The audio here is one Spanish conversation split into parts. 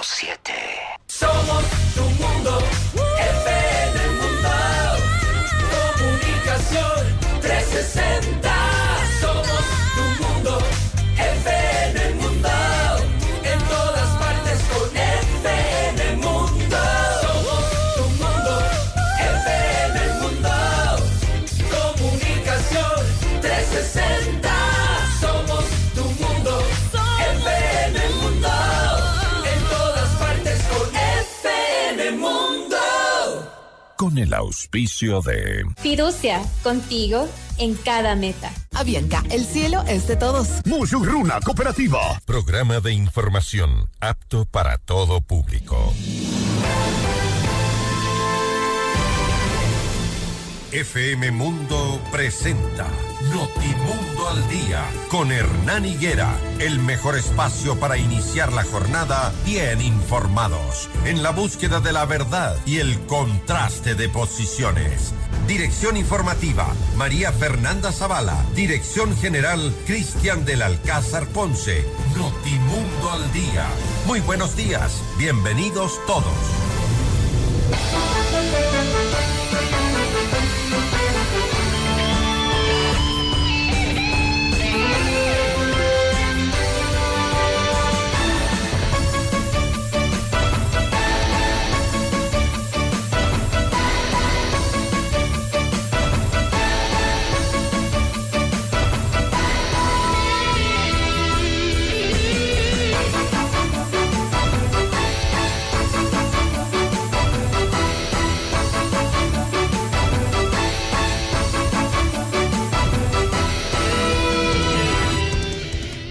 97.7. Somos tu mundo, FM Mundo. Comunicación 360. Somos tu mundo, FM Mundo. En todas partes con FM Mundo. Somos tu mundo, FM Mundo. Comunicación 360. Somos tu mundo, FM Mundo. En todas partes con FM Mundo. Con el auspicio de Fiducia, contigo en cada meta. Avianca, el cielo es de todos. Musurruna Cooperativa. Programa de información apto para todo público. FM Mundo presenta Notimundo al Día con Hernán Higuera, el mejor espacio para iniciar la jornada bien informados, en la búsqueda de la verdad y el contraste de posiciones. Dirección informativa, María Fernanda Zavala. Dirección general, Cristian del Alcázar Ponce. Notimundo al Día. Muy buenos días, bienvenidos todos.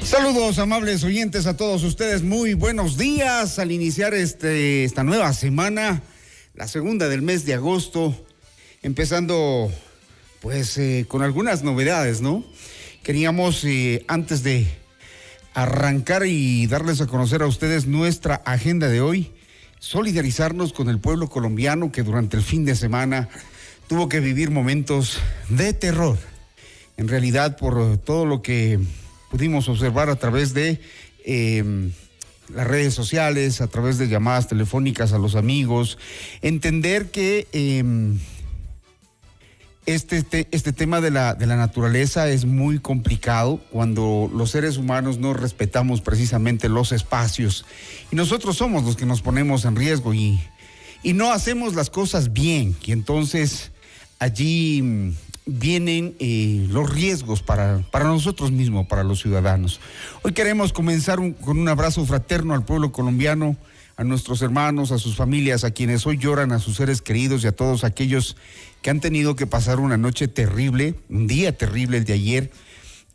Saludos, amables oyentes, a todos ustedes. Muy buenos días al iniciar esta nueva semana, la segunda del mes de agosto, empezando pues con algunas novedades, ¿no? Queríamos antes de arrancar y darles a conocer a ustedes nuestra agenda de hoy, solidarizarnos con el pueblo colombiano que durante el fin de semana tuvo que vivir momentos de terror. En realidad, por todo lo que pudimos observar a través de las redes sociales, a través de llamadas telefónicas a los amigos, entender que este tema de la naturaleza es muy complicado cuando los seres humanos no respetamos precisamente los espacios. Y nosotros somos los que nos ponemos en riesgo y no hacemos las cosas bien. Y entonces allí vienen los riesgos para nosotros mismos, para los ciudadanos. Hoy queremos comenzar con un abrazo fraterno al pueblo colombiano, a nuestros hermanos, a sus familias, a quienes hoy lloran, a sus seres queridos y a todos aquellos que han tenido que pasar una noche terrible, un día terrible el de ayer.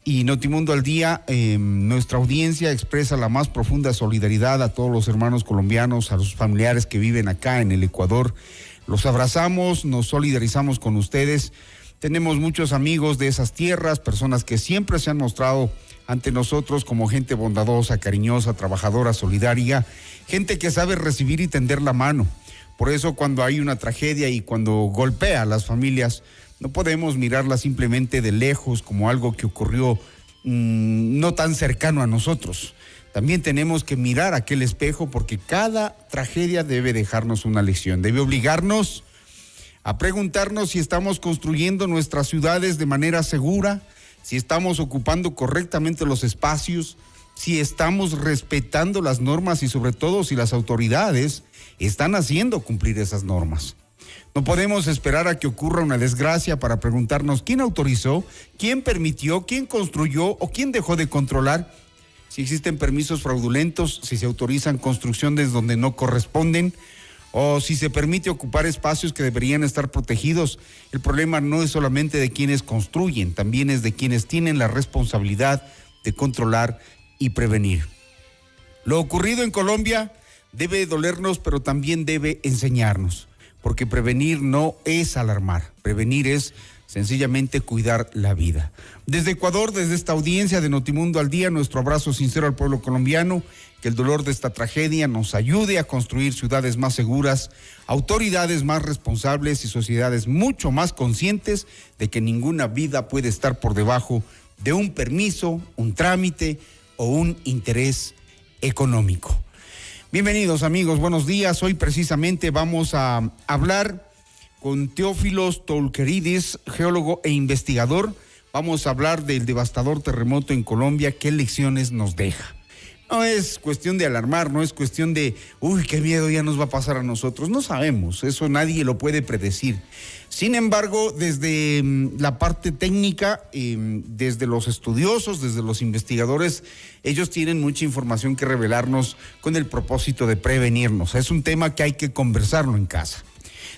Y Notimundo al Día, nuestra audiencia expresa la más profunda solidaridad a todos los hermanos colombianos, a los familiares que viven acá en el Ecuador. Los abrazamos, nos solidarizamos con ustedes. Tenemos muchos amigos de esas tierras, personas que siempre se han mostrado ante nosotros como gente bondadosa, cariñosa, trabajadora, solidaria, gente que sabe recibir y tender la mano. Por eso cuando hay una tragedia y cuando golpea a las familias, no podemos mirarla simplemente de lejos como algo que ocurrió no tan cercano a nosotros. También tenemos que mirar aquel espejo porque cada tragedia debe dejarnos una lección, debe obligarnos a preguntarnos si estamos construyendo nuestras ciudades de manera segura, si estamos ocupando correctamente los espacios, si estamos respetando las normas y sobre todo si las autoridades están haciendo cumplir esas normas. No podemos esperar a que ocurra una desgracia para preguntarnos quién autorizó, quién permitió, quién construyó o quién dejó de controlar, si existen permisos fraudulentos, si se autorizan construcciones donde no corresponden, o si se permite ocupar espacios que deberían estar protegidos. El problema no es solamente de quienes construyen, también es de quienes tienen la responsabilidad de controlar y prevenir. Lo ocurrido en Colombia debe dolernos, pero también debe enseñarnos, porque prevenir no es alarmar, prevenir es sencillamente cuidar la vida. Desde Ecuador, desde esta audiencia de Notimundo al Día, nuestro abrazo sincero al pueblo colombiano, que el dolor de esta tragedia nos ayude a construir ciudades más seguras, autoridades más responsables y sociedades mucho más conscientes de que ninguna vida puede estar por debajo de un permiso, un trámite o un interés económico. Bienvenidos amigos, buenos días. Hoy precisamente vamos a hablar con Teófilos Tolqueridis, geólogo e investigador. Vamos a hablar del devastador terremoto en Colombia, qué lecciones nos deja. No es cuestión de alarmar, no es cuestión de, qué miedo ya nos va a pasar a nosotros. No sabemos, eso nadie lo puede predecir. Sin embargo, desde la parte técnica, desde los estudiosos, desde los investigadores, ellos tienen mucha información que revelarnos con el propósito de prevenirnos. Es un tema que hay que conversarlo en casa.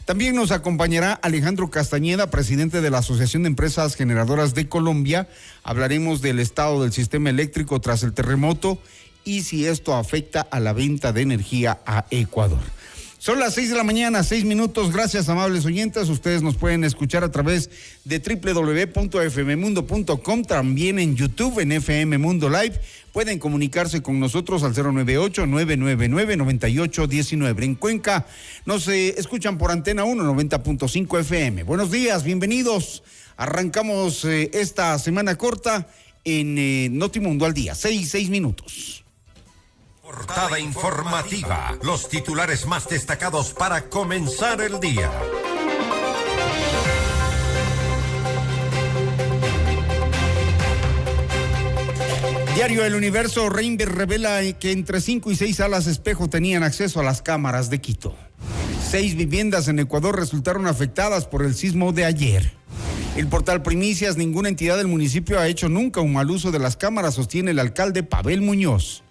También nos acompañará Alejandro Castañeda, presidente de la Asociación de Empresas Generadoras de Colombia. Hablaremos del estado del sistema eléctrico tras el terremoto y si esto afecta a la venta de energía a Ecuador. Son las 6 de la mañana, 6 minutos. Gracias, amables oyentes. Ustedes nos pueden escuchar a través de www.fmmundo.com, también en YouTube, en FM Mundo Live. Pueden comunicarse con nosotros al 098-999-9819. En Cuenca nos escuchan por Antena 1, 90.5 FM. Buenos días, bienvenidos. Arrancamos esta semana corta en Notimundo al Día. 6 minutos. Portada informativa. Los titulares más destacados para comenzar el día. Diario El Universo, Reinver revela que entre 5 y 6 salas espejo tenían acceso a las cámaras de Quito. 6 viviendas en Ecuador resultaron afectadas por el sismo de ayer. El portal Primicias, ninguna entidad del municipio ha hecho nunca un mal uso de las cámaras, sostiene el alcalde Pavel Muñoz.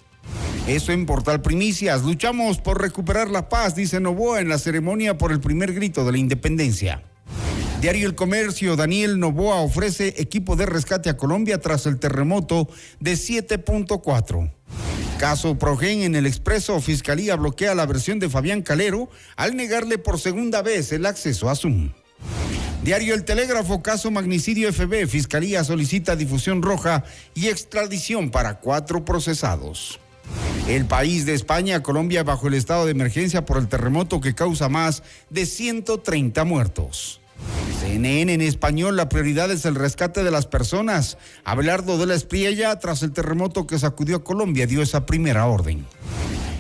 Eso en Portal Primicias. Luchamos por recuperar la paz, dice Noboa en la ceremonia por el primer grito de la independencia. Diario El Comercio, Daniel Noboa ofrece equipo de rescate a Colombia tras el terremoto de 7.4. Caso Progen en el Expreso, Fiscalía bloquea la versión de Fabián Calero al negarle por segunda vez el acceso a Zoom. Diario El Telégrafo, caso magnicidio FB, Fiscalía solicita difusión roja y extradición para 4 procesados. El País de España, Colombia bajo el estado de emergencia por el terremoto que causa más de 130 muertos. CNN en español, la prioridad es el rescate de las personas. Abelardo de la Espriella, tras el terremoto que sacudió a Colombia, dio esa primera orden.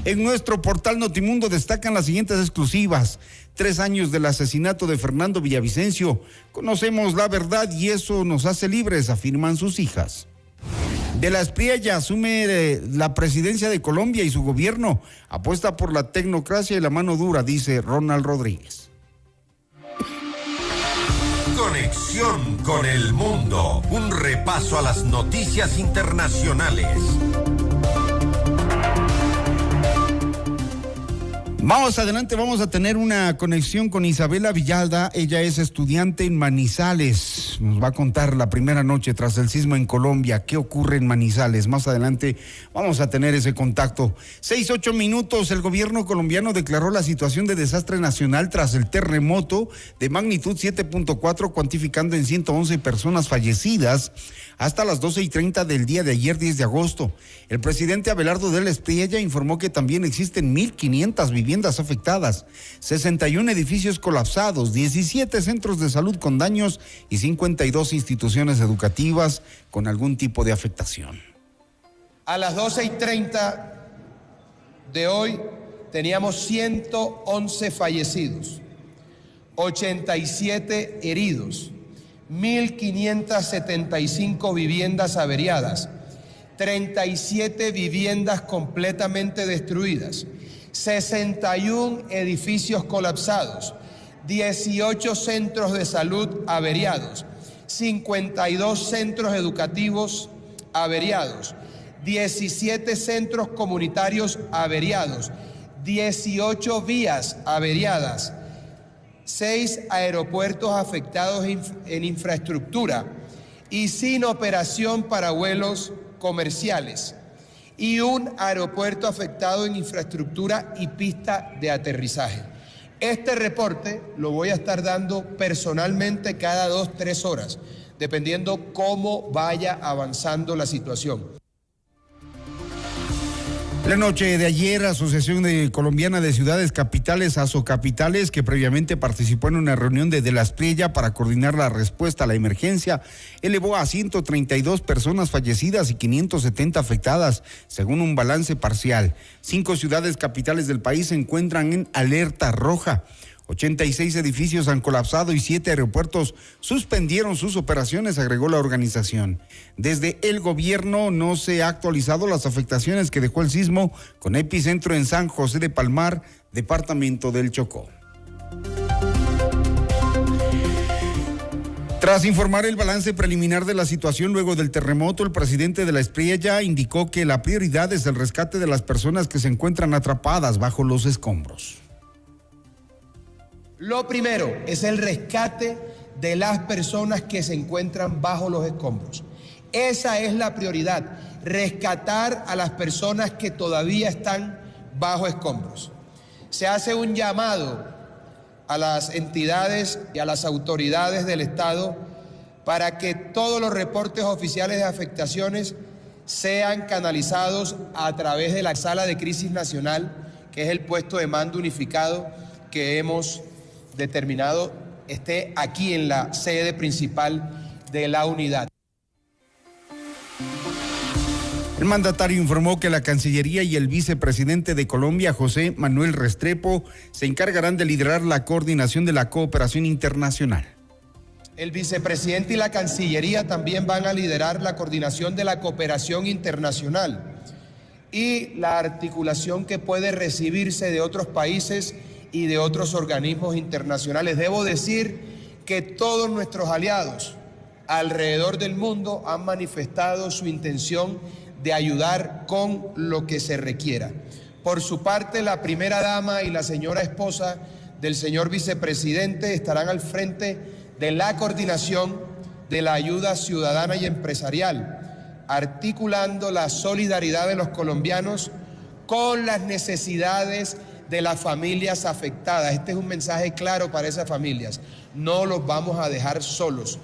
En nuestro portal Notimundo destacan las siguientes exclusivas. 3 años del asesinato de Fernando Villavicencio. Conocemos la verdad y eso nos hace libres, afirman sus hijas. De la Espriella asume la presidencia de Colombia y su gobierno apuesta por la tecnocracia y la mano dura, dice Ronald Rodríguez. Conexión con el mundo. Un repaso a las noticias internacionales. Más adelante vamos a tener una conexión con Isabela Villalda. Ella es estudiante en Manizales. Nos va a contar la primera noche tras el sismo en Colombia. ¿Qué ocurre en Manizales? Más adelante vamos a tener ese contacto. 6-8 minutos. El gobierno colombiano declaró la situación de desastre nacional tras el terremoto de magnitud 7.4, cuantificando en 111 personas fallecidas hasta las 12:30 del día de ayer, 10 de agosto. El presidente Abelardo de la Espriella informó que también existen 1.500 viviendas afectadas, 61 edificios colapsados, 17 centros de salud con daños y 52 instituciones educativas con algún tipo de afectación. A las 12:30 de hoy teníamos 111 fallecidos, 87 heridos, 1.575 viviendas averiadas, 37 viviendas completamente destruidas, 61 edificios colapsados, 18 centros de salud averiados, 52 centros educativos averiados, 17 centros comunitarios averiados, 18 vías averiadas, 6 aeropuertos afectados en infraestructura y sin operación para vuelos comerciales, y un aeropuerto afectado en infraestructura y pista de aterrizaje. Este reporte lo voy a estar dando personalmente cada 2-3 horas, dependiendo cómo vaya avanzando la situación. La noche de ayer, Asociación Colombiana de Ciudades Capitales, Asocapitales, que previamente participó en una reunión de la Espriella para coordinar la respuesta a la emergencia, elevó a 132 personas fallecidas y 570 afectadas, según un balance parcial. 5 ciudades capitales del país se encuentran en alerta roja. 86 edificios han colapsado y 7 aeropuertos suspendieron sus operaciones, agregó la organización. Desde el gobierno no se ha actualizado las afectaciones que dejó el sismo, con epicentro en San José de Palmar, departamento del Chocó. Tras informar el balance preliminar de la situación luego del terremoto, el presidente de la Espriella indicó que la prioridad es el rescate de las personas que se encuentran atrapadas bajo los escombros. Lo primero es el rescate de las personas que se encuentran bajo los escombros. Esa es la prioridad, rescatar a las personas que todavía están bajo escombros. Se hace un llamado a las entidades y a las autoridades del Estado para que todos los reportes oficiales de afectaciones sean canalizados a través de la Sala de Crisis Nacional, que es el puesto de mando unificado que hemos determinado esté aquí en la sede principal de la unidad. El mandatario informó que la Cancillería y el vicepresidente de Colombia, José Manuel Restrepo, se encargarán de liderar la coordinación de la cooperación internacional. El vicepresidente y la Cancillería también van a liderar la coordinación de la cooperación internacional y la articulación que puede recibirse de otros países y de otros organismos internacionales. Debo decir que todos nuestros aliados alrededor del mundo han manifestado su intención de ayudar con lo que se requiera. Por su parte, la primera dama y la señora esposa del señor vicepresidente estarán al frente de la coordinación de la ayuda ciudadana y empresarial, articulando la solidaridad de los colombianos con las necesidades de las familias afectadas. Este es un mensaje claro para esas familias. No los vamos a dejar solos.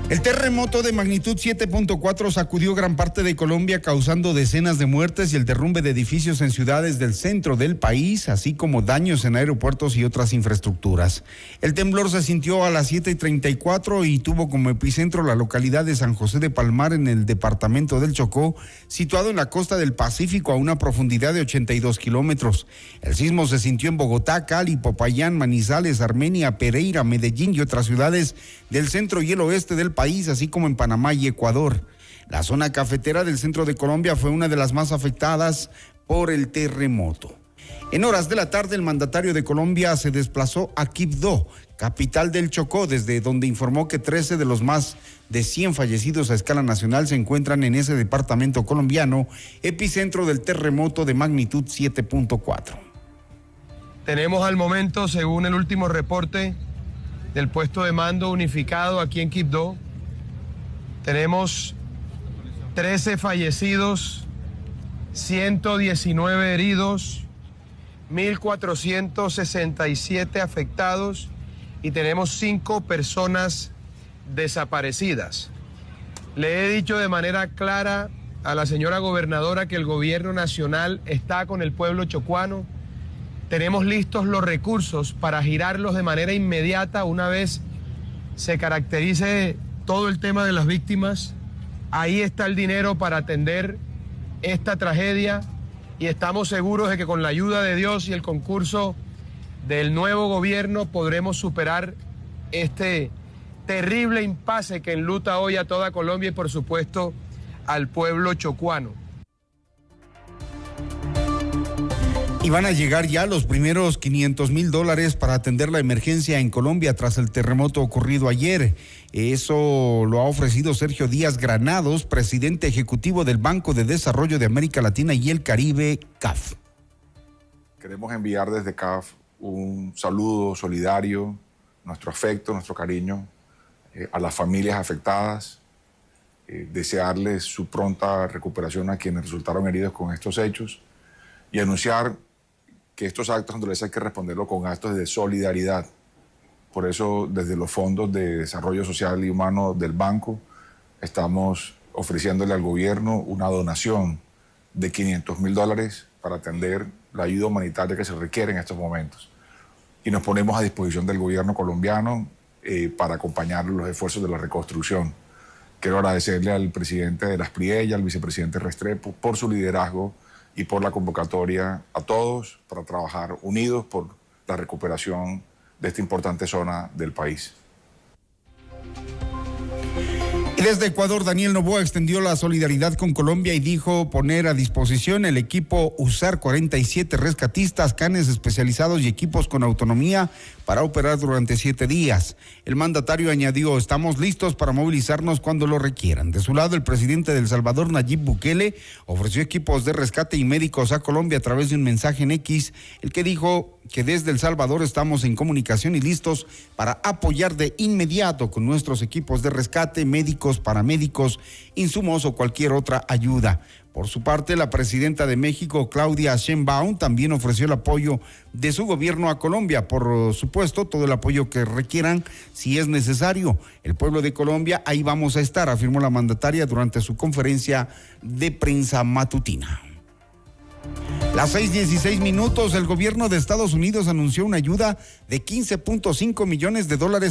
El terremoto de magnitud 7.4 sacudió gran parte de Colombia, causando decenas de muertes y el derrumbe de edificios en ciudades del centro del país, así como daños en aeropuertos y otras infraestructuras. El temblor se sintió a las 7:34 y tuvo como epicentro la localidad de San José de Palmar, en el departamento del Chocó, situado en la costa del Pacífico a una profundidad de 82 kilómetros. El sismo se sintió en Bogotá, Cali, Popayán, Manizales, Armenia, Pereira, Medellín y otras ciudades del centro y el oeste del país, así como en Panamá y Ecuador. La zona cafetera del centro de Colombia fue una de las más afectadas por el terremoto. En horas de la tarde, el mandatario de Colombia se desplazó a Quibdó, capital del Chocó, desde donde informó que 13 de los más de 100 fallecidos a escala nacional se encuentran en ese departamento colombiano, epicentro del terremoto de magnitud 7.4. Tenemos al momento, según el último reporte del puesto de mando unificado aquí en Quibdó, tenemos 13 fallecidos, 119 heridos, 1.467 afectados y tenemos 5 personas desaparecidas. Le he dicho de manera clara a la señora gobernadora que el gobierno nacional está con el pueblo chocuano. Tenemos listos los recursos para girarlos de manera inmediata una vez se caracterice todo el tema de las víctimas. Ahí está el dinero para atender esta tragedia y estamos seguros de que con la ayuda de Dios y el concurso del nuevo gobierno podremos superar este terrible impasse que enluta hoy a toda Colombia y por supuesto al pueblo chocuano. Y van a llegar ya los primeros $500,000 para atender la emergencia en Colombia tras el terremoto ocurrido ayer. Eso lo ha ofrecido Sergio Díaz Granados, presidente ejecutivo del Banco de Desarrollo de América Latina y el Caribe, CAF. Queremos enviar desde CAF un saludo solidario, nuestro afecto, nuestro cariño a las familias afectadas, desearles su pronta recuperación a quienes resultaron heridos con estos hechos y anunciar que estos actos hay que responderlo con actos de solidaridad. Por eso, desde los fondos de desarrollo social y humano del banco, estamos ofreciéndole al gobierno una donación de $500,000 para atender la ayuda humanitaria que se requiere en estos momentos. Y nos ponemos a disposición del gobierno colombiano para acompañar los esfuerzos de la reconstrucción. Quiero agradecerle al presidente de las Priella, al vicepresidente Restrepo, por su liderazgo y por la convocatoria a todos para trabajar unidos por la recuperación de esta importante zona del país. Y desde Ecuador, Daniel Noboa extendió la solidaridad con Colombia y dijo poner a disposición el equipo USAR 47 rescatistas, canes especializados y equipos con autonomía para operar durante 7 días. El mandatario añadió, estamos listos para movilizarnos cuando lo requieran. De su lado, el presidente de El Salvador, Nayib Bukele, ofreció equipos de rescate y médicos a Colombia a través de un mensaje en X, el que dijo que desde El Salvador estamos en comunicación y listos para apoyar de inmediato con nuestros equipos de rescate, médicos, paramédicos, insumos o cualquier otra ayuda. Por su parte, la presidenta de México, Claudia Sheinbaum, también ofreció el apoyo de su gobierno a Colombia. Por supuesto, todo el apoyo que requieran si es necesario. El pueblo de Colombia, ahí vamos a estar, afirmó la mandataria durante su conferencia de prensa matutina. Las 6:16, el gobierno de Estados Unidos anunció una ayuda de $15.5 millones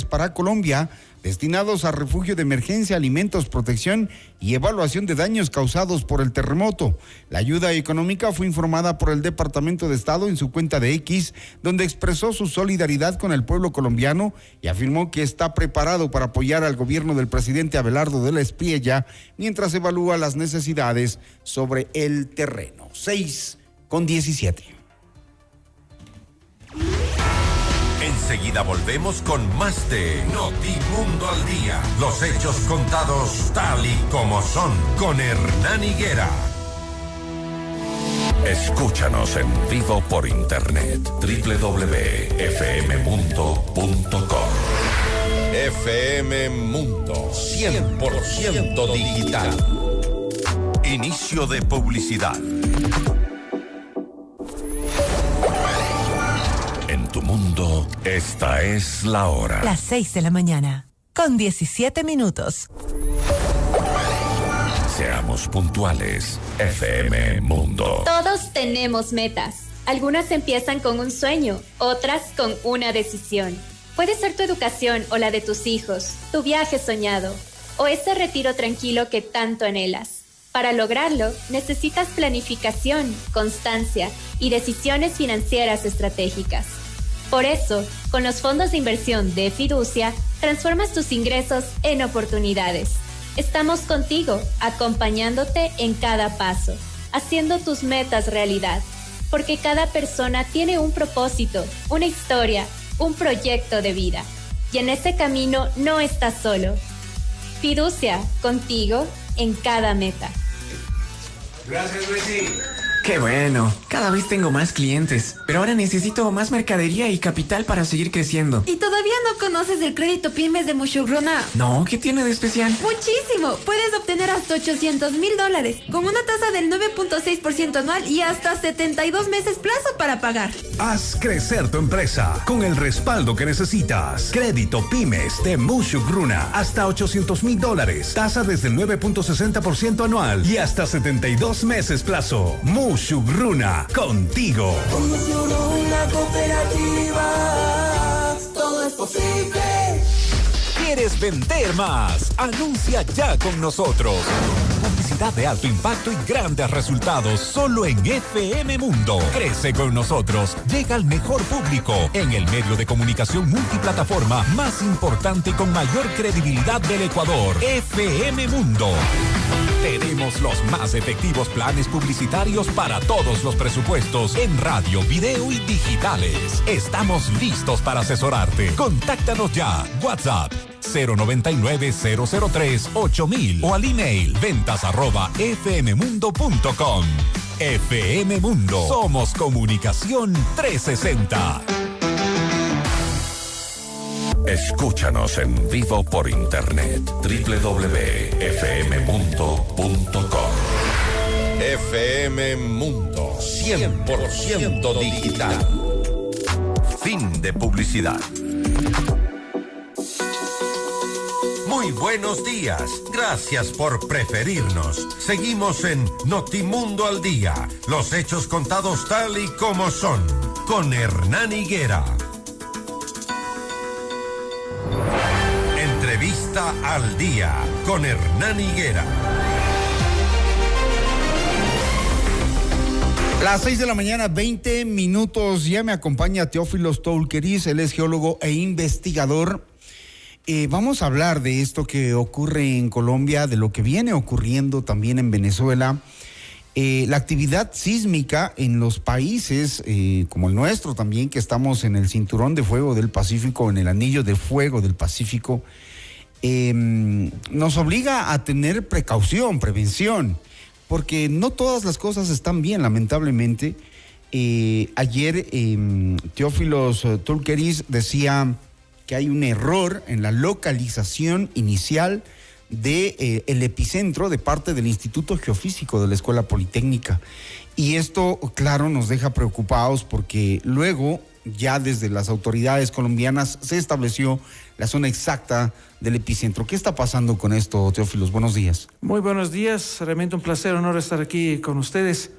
para Colombia, destinados a refugio de emergencia, alimentos, protección y evaluación de daños causados por el terremoto. La ayuda económica fue informada por el Departamento de Estado en su cuenta de X, donde expresó su solidaridad con el pueblo colombiano y afirmó que está preparado para apoyar al gobierno del presidente Abelardo de la Espriella mientras evalúa las necesidades sobre el terreno. 6:17. Enseguida volvemos con más de Notimundo al Día. Los hechos contados tal y como son con Hernán Higuera. Escúchanos en vivo por internet www.fmmundo.com. FM Mundo 100% digital. Inicio de publicidad. En tu mundo, esta es la hora. Las 6:00 con 17 minutos. Seamos puntuales. FM Mundo. Todos tenemos metas. Algunas empiezan con un sueño, otras con una decisión. Puede ser tu educación o la de tus hijos, tu viaje soñado o ese retiro tranquilo que tanto anhelas. Para lograrlo, necesitas planificación, constancia y decisiones financieras estratégicas. Por eso, con los fondos de inversión de Fiducia, transformas tus ingresos en oportunidades. Estamos contigo, acompañándote en cada paso, haciendo tus metas realidad. Porque cada persona tiene un propósito, una historia, un proyecto de vida. Y en ese camino no estás solo. Fiducia, contigo en cada meta. Gracias, Luisi. Qué bueno, cada vez tengo más clientes, pero ahora necesito más mercadería y capital para seguir creciendo. ¿Y todavía no conoces el crédito pymes de Mushugruna? No, ¿qué tiene de especial? Muchísimo, puedes obtener hasta $800,000 con una tasa del 9.6% anual y hasta 72 meses plazo para pagar. Haz crecer tu empresa con el respaldo que necesitas. Crédito pymes de Mushugruna, hasta $800,000, tasa desde el 9.60% anual y hasta 72 meses plazo. Mushugruna, contigo. Mushugruna Cooperativa, todo es posible. ¿Quieres vender más? Anuncia ya con nosotros. Publicidad de alto impacto y grandes resultados solo en FM Mundo. Crece con nosotros. Llega al mejor público en el medio de comunicación multiplataforma más importante y con mayor credibilidad del Ecuador. FM Mundo. Tenemos los más efectivos planes publicitarios para todos los presupuestos en radio, video y digitales. Estamos listos para asesorarte. Contáctanos ya. WhatsApp 099-003-8000 o al email ventas@fmmundo.com. FM Mundo. Somos Comunicación 360. Escúchanos en vivo por internet www.fmmundo.com. FM Mundo 100% digital. Fin de publicidad. Muy buenos días. Gracias por preferirnos. Seguimos en Notimundo al Día. Los hechos contados tal y como son. Con Hernán Higuera. Entrevista al Día. Con Hernán Higuera. Las 6 de la mañana, 20 minutos. Ya me acompaña Teófilos Toulqueris, él es geólogo e investigador. Vamos a hablar de esto que ocurre en Colombia, de lo que viene ocurriendo también en Venezuela. La actividad sísmica en los países como el nuestro también, que estamos en el cinturón de fuego del Pacífico, en el anillo de fuego del Pacífico, nos obliga a tener precaución, prevención, porque no todas las cosas están bien, lamentablemente. Ayer Teófilos Toulqueris decía que hay un error en la localización inicial de el epicentro de parte del Instituto Geofísico de la Escuela Politécnica. Y esto, claro, nos deja preocupados porque luego, ya desde las autoridades colombianas, se estableció la zona exacta del epicentro. ¿Qué está pasando con esto, Teófilos? Buenos días. Muy buenos días. Realmente un placer, honor estar aquí con ustedes.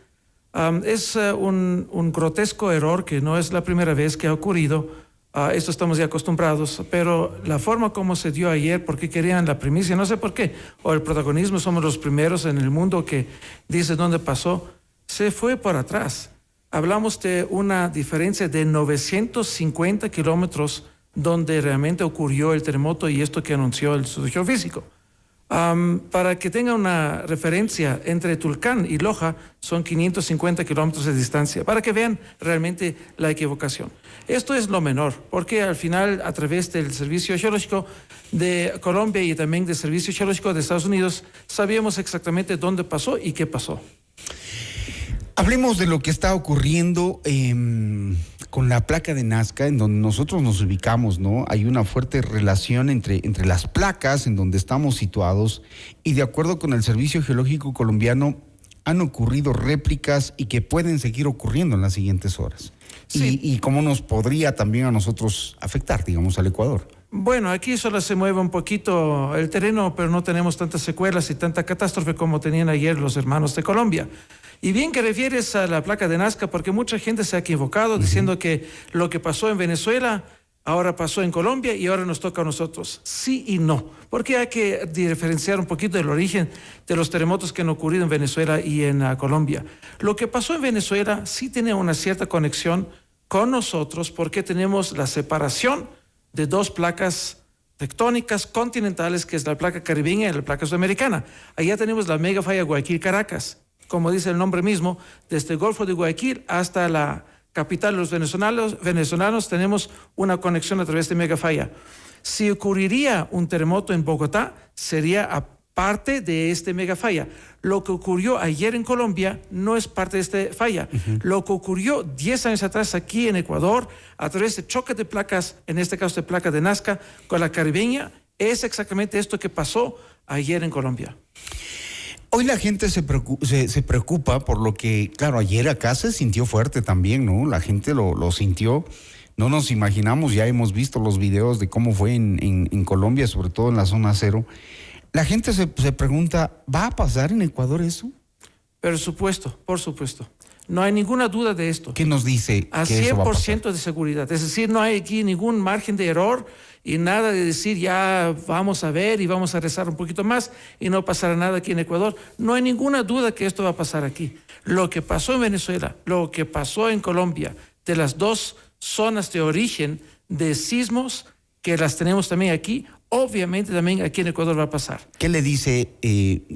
Es un grotesco error que no es la primera vez que ha ocurrido. Esto estamos ya acostumbrados, pero la forma como se dio ayer, porque querían la primicia, no sé por qué, o el protagonismo, somos los primeros en el mundo que dice dónde pasó, se fue por atrás. Hablamos de una diferencia de 950 kilómetros donde realmente ocurrió el terremoto y esto que anunció el Instituto Geofísico. Para que tenga una referencia, entre Tulcán y Loja son 550 kilómetros de distancia, para que vean realmente la equivocación. Esto es lo menor, porque al final, a través del Servicio Geológico de Colombia y también del Servicio Geológico de Estados Unidos, sabíamos exactamente dónde pasó y qué pasó. Hablemos de lo que está ocurriendo con la placa de Nazca, en donde nosotros nos ubicamos, ¿no? Hay una fuerte relación entre las placas en donde estamos situados y de acuerdo con el Servicio Geológico Colombiano han ocurrido réplicas y que pueden seguir ocurriendo en las siguientes horas. Sí. Y cómo nos podría también a nosotros afectar, digamos, al Ecuador. Bueno, aquí solo se mueve un poquito el terreno, pero no tenemos tantas secuelas y tanta catástrofe como tenían ayer los hermanos de Colombia. Y bien que refieres a la placa de Nazca, porque mucha gente se ha equivocado diciendo que lo que pasó en Venezuela ahora pasó en Colombia y ahora nos toca a nosotros. Sí y no, porque hay que diferenciar un poquito el origen de los terremotos que han ocurrido en Venezuela y en Colombia. Lo que pasó en Venezuela sí tiene una cierta conexión con nosotros porque tenemos la separación de dos placas tectónicas continentales, que es la placa caribeña y la placa sudamericana. Allá tenemos la mega falla Guayaquil-Caracas. Como dice el nombre mismo, desde el Golfo de Guayaquil hasta la capital de los venezolanos tenemos una conexión a través de megafalla. Si ocurriría un terremoto en Bogotá, sería aparte de este megafalla. Lo que ocurrió ayer en Colombia no es parte de esta falla. Lo que ocurrió 10 años atrás aquí en Ecuador, a través de choques de placas, en este caso de placa de Nazca, con la caribeña, es exactamente esto que pasó ayer en Colombia. Hoy la gente se preocupa por lo que, claro, ayer acá se sintió fuerte también, ¿no? La gente lo sintió, no nos imaginamos, ya hemos visto los videos de cómo fue en Colombia, sobre todo en la zona cero. La gente se pregunta, ¿va a pasar en Ecuador eso? Por supuesto. No hay ninguna duda de esto. ¿Qué nos dice? A 100% de seguridad. Es decir, no hay aquí ningún margen de error y nada de decir ya vamos a ver y vamos a rezar un poquito más y no pasará nada aquí en Ecuador. No hay ninguna duda que esto va a pasar aquí. Lo que pasó en Venezuela, lo que pasó en Colombia, de las dos zonas de origen de sismos que las tenemos también aquí, obviamente también aquí en Ecuador va a pasar. ¿Qué le dice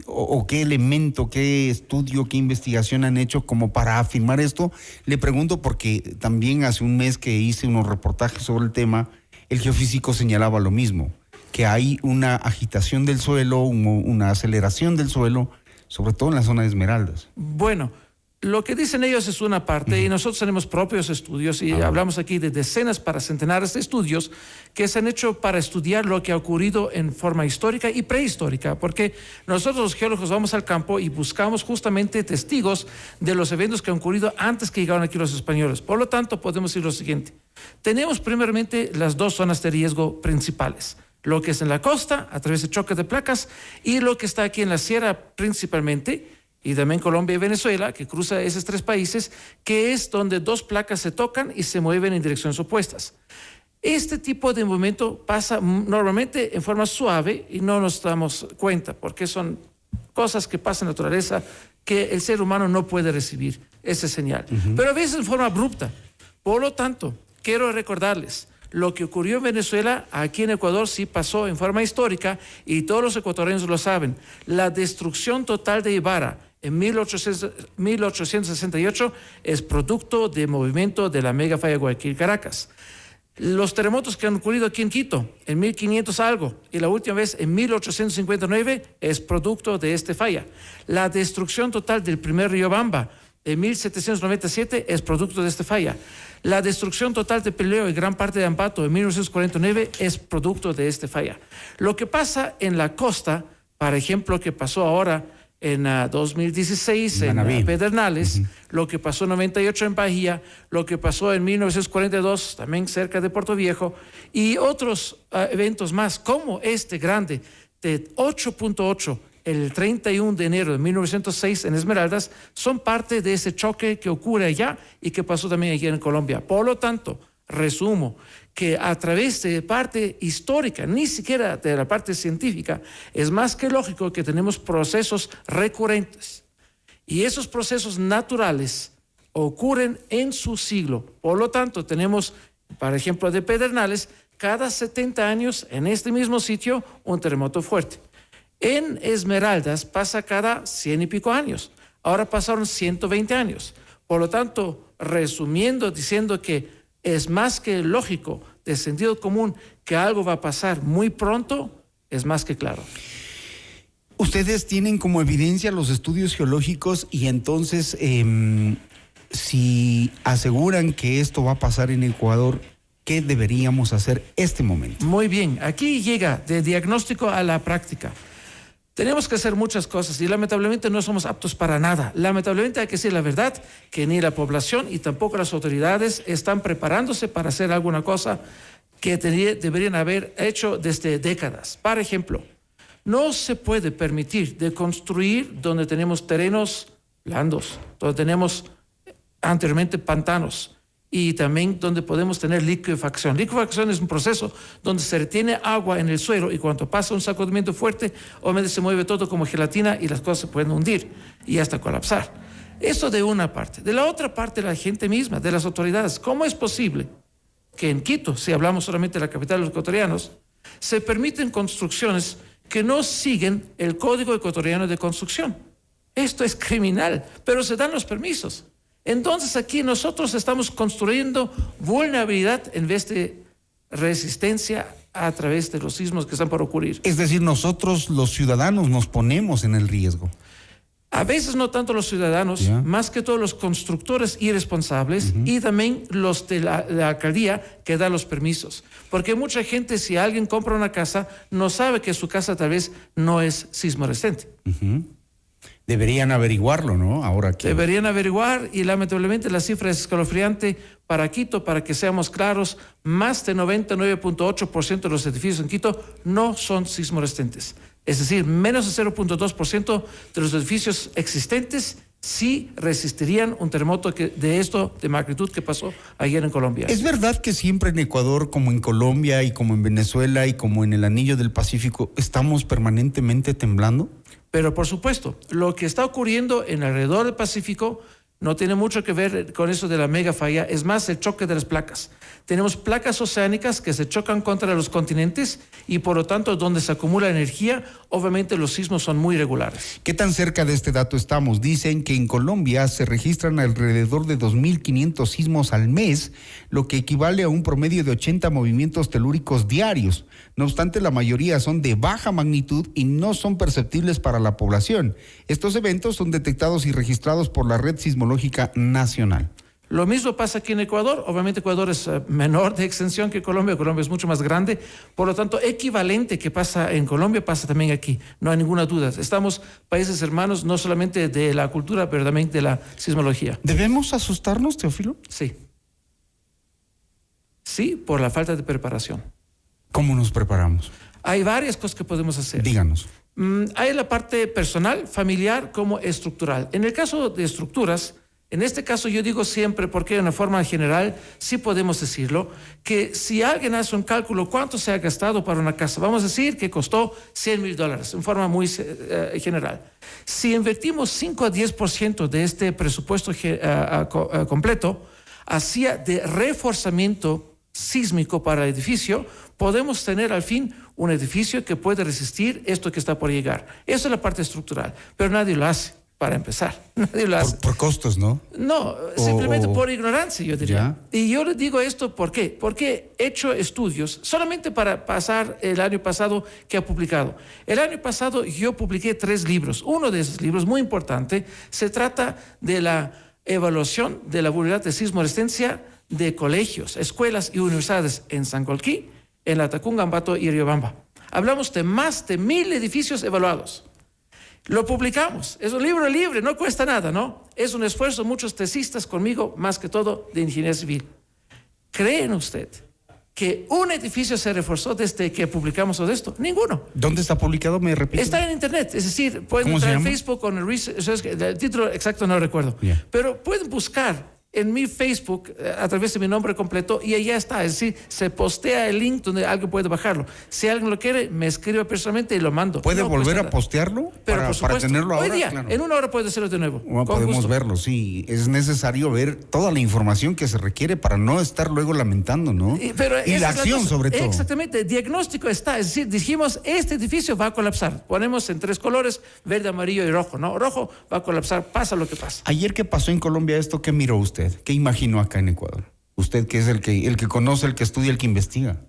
o qué elemento, qué estudio, qué investigación han hecho como para afirmar esto? Le pregunto porque también hace un mes que hice unos reportajes sobre el tema, el geofísico señalaba lo mismo, que hay una agitación del suelo, una aceleración del suelo, sobre todo en la zona de Esmeraldas. Bueno, lo que dicen ellos es una parte y nosotros tenemos propios estudios y hablamos aquí de decenas para centenares de estudios que se han hecho para estudiar lo que ha ocurrido en forma histórica y prehistórica, porque nosotros los geólogos vamos al campo y buscamos justamente testigos de los eventos que han ocurrido antes que llegaron aquí los españoles. Por lo tanto, podemos decir lo siguiente. Tenemos primeramente las dos zonas de riesgo principales. Lo que es en la costa, a través de choques de placas, y lo que está aquí en la sierra principalmente, y también Colombia y Venezuela, que cruza esos tres países, que es donde dos placas se tocan y se mueven en direcciones opuestas. Este tipo de movimiento pasa normalmente en forma suave y no nos damos cuenta, porque son cosas que pasan en la naturaleza que el ser humano no puede recibir esa señal. Pero a veces en forma abrupta. Por lo tanto, quiero recordarles, lo que ocurrió en Venezuela, aquí en Ecuador sí pasó en forma histórica y todos los ecuatorianos lo saben. La destrucción total de Ibarra en 1868 es producto del movimiento de la mega falla Guayaquil-Caracas. Los terremotos que han ocurrido aquí en Quito en 1500 algo y la última vez en 1859 es producto de esta falla. La destrucción total del primer Riobamba en 1797 es producto de esta falla. La destrucción total de Peleo y gran parte de Ambato en 1949 es producto de esta falla. Lo que pasa en la costa, por ejemplo, que pasó ahora en 2016 en Pedernales, lo que pasó en 98 en Bahía, lo que pasó en 1942 también cerca de Puerto Viejo y otros eventos más como este grande de 8.8 el 31 de enero de 1906 en Esmeraldas son parte de ese choque que ocurre allá y que pasó también aquí en Colombia. Por lo tanto, resumo que a través de parte histórica, ni siquiera de la parte científica, es más que lógico que tenemos procesos recurrentes. Y esos procesos naturales ocurren en su siglo. Por lo tanto, tenemos, por ejemplo, de Pedernales, cada 70 años en este mismo sitio un terremoto fuerte. En Esmeraldas pasa cada 100 y pico años. Ahora pasaron 120 años. Por lo tanto, resumiendo, diciendo que es más que lógico, de sentido común, que algo va a pasar muy pronto, es más que claro. Ustedes tienen como evidencia los estudios geológicos y entonces, si aseguran que esto va a pasar en Ecuador, ¿qué deberíamos hacer este momento? Muy bien, aquí llega de diagnóstico a la práctica. Tenemos que hacer muchas cosas y lamentablemente no somos aptos para nada. Lamentablemente hay que decir la verdad, que ni la población y tampoco las autoridades están preparándose para hacer alguna cosa que deberían haber hecho desde décadas. Por ejemplo, no se puede permitir de construir donde tenemos terrenos blandos, donde tenemos anteriormente pantanos y también donde podemos tener liquefacción. Liquefacción es un proceso donde se retiene agua en el suelo y cuando pasa un sacudimiento fuerte, obviamente se mueve todo como gelatina y las cosas se pueden hundir y hasta colapsar. Eso de una parte. De la otra parte, la gente misma, de las autoridades. ¿Cómo es posible que en Quito, si hablamos solamente de la capital de los ecuatorianos, se permiten construcciones que no siguen el Código Ecuatoriano de Construcción? Esto es criminal, pero se dan los permisos. Entonces aquí nosotros estamos construyendo vulnerabilidad en vez de resistencia a través de los sismos que están por ocurrir. Es decir, nosotros los ciudadanos nos ponemos en el riesgo. A veces no tanto los ciudadanos, más que todos los constructores irresponsables y también los de la alcaldía que da los permisos. Porque mucha gente, si alguien compra una casa, no sabe que su casa tal vez no es sismo resistente. Deberían averiguarlo, ¿no? Ahora que... Deberían averiguar y lamentablemente la cifra es escalofriante para Quito, para que seamos claros, más de 99.8% de los edificios en Quito no son sismo resistentes. Es decir, menos de 0.2% de los edificios existentes sí resistirían un terremoto de magnitud que pasó ayer en Colombia. ¿Es verdad que siempre en Ecuador, como en Colombia y como en Venezuela y como en el Anillo del Pacífico, estamos permanentemente temblando? Pero por supuesto, lo que está ocurriendo en alrededor del Pacífico no tiene mucho que ver con eso de la mega falla, es más el choque de las placas. Tenemos placas oceánicas que se chocan contra los continentes y por lo tanto donde se acumula energía, obviamente los sismos son muy regulares. ¿Qué tan cerca de este dato estamos? Dicen que en Colombia se registran alrededor de 2.500 sismos al mes, lo que equivale a un promedio de 80 movimientos telúricos diarios. No obstante, la mayoría son de baja magnitud y no son perceptibles para la población. Estos eventos son detectados y registrados por la Red Sismológica Nacional. Lo mismo pasa aquí en Ecuador. Obviamente Ecuador es menor de extensión que Colombia. Colombia es mucho más grande. Por lo tanto, equivalente que pasa en Colombia pasa también aquí. No hay ninguna duda. Estamos países hermanos, no solamente de la cultura, pero también de la sismología. ¿Debemos asustarnos, Teófilo? Sí. Sí, por la falta de preparación. ¿Cómo nos preparamos? Hay varias cosas que podemos hacer. Díganos. Hay la parte personal, familiar, como estructural. En el caso de estructuras, en este caso yo digo siempre, porque de una forma general sí podemos decirlo, que si alguien hace un cálculo cuánto se ha gastado para una casa, vamos a decir que costó $100,000 en forma muy general. Si invertimos 5 a 10% de este presupuesto completo hacia de reforzamiento sísmico para el edificio, podemos tener al fin un edificio que puede resistir esto que está por llegar. Eso es la parte estructural, pero nadie lo hace. Para empezar, nadie lo hace. Por costos, ¿no? No, simplemente por ignorancia, yo diría. ¿Ya? Y yo les digo esto, ¿por qué? Porque he hecho estudios solamente para pasar el año pasado que ha publicado. El año pasado yo publiqué 3 libros. Uno de esos libros, muy importante, se trata de la evaluación de la vulnerabilidad de sismo resistencia de colegios, escuelas y universidades en Sangolquí, en Latacunga, Ambato y Riobamba. Hablamos de más de 1,000 edificios evaluados. Lo publicamos, es un libro libre, no cuesta nada, ¿no? Es un esfuerzo, muchos tesistas conmigo, más que todo de ingeniería civil. ¿Creen usted que un edificio se reforzó desde que publicamos todo esto? Ninguno. ¿Dónde está publicado? ¿Me repite? Está en internet, es decir, pueden entrar en Facebook con el título exacto no recuerdo, pero pueden buscar en mi Facebook a través de mi nombre completo y allá está, es decir, se postea el link donde alguien puede bajarlo. Si alguien lo quiere, me escribe personalmente y lo mando. ¿Puede volver a postearlo? Pero para tenerlo ahora. Hoy día, claro. En 1 hora puede hacerlo de nuevo. Bueno, podemos gusto. Verlo, sí. Es necesario ver toda la información que se requiere para no estar luego lamentando, ¿no? Y la acción, sobre todo. Exactamente, el diagnóstico está, es decir, dijimos, este edificio va a colapsar. Ponemos en 3 colores, verde, amarillo y rojo, ¿no? Rojo va a colapsar, pasa lo que pasa. Ayer que pasó en Colombia esto, ¿qué miró usted? ¿Qué imaginó acá en Ecuador? Usted que es el que conoce, el que estudia, el que investiga.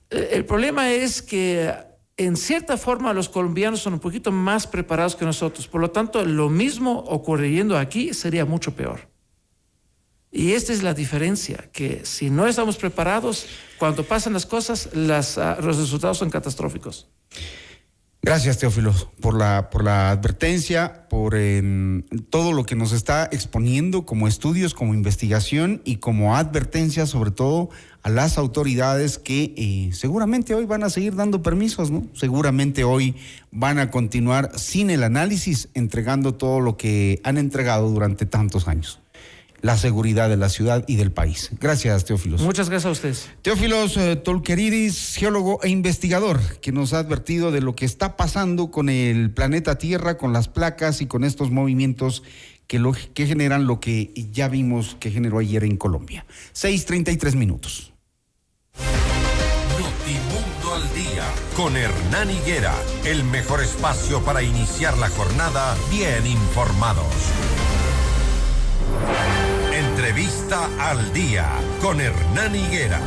El problema es que en cierta forma los colombianos son un poquito más preparados que nosotros. Por lo tanto, lo mismo ocurriendo aquí sería mucho peor. Y esta es la diferencia, que si no estamos preparados, cuando pasan las cosas, los resultados son catastróficos. Gracias, Teófilo, por la advertencia, por todo lo que nos está exponiendo como estudios, como investigación y como advertencia, sobre todo a las autoridades que seguramente hoy van a seguir dando permisos, ¿no? Seguramente hoy van a continuar sin el análisis, entregando todo lo que han entregado durante tantos años. La seguridad de la ciudad y del país. Gracias, Teófilos. Muchas gracias a ustedes. Teófilos Tolqueridis, geólogo e investigador, que nos ha advertido de lo que está pasando con el planeta Tierra, con las placas y con estos movimientos que generan lo que ya vimos que generó ayer en Colombia. 6:33 minutos. Notimundo al día, con Hernán Higuera, el mejor espacio para iniciar la jornada bien informados. Entrevista al día con Hernán Higuera.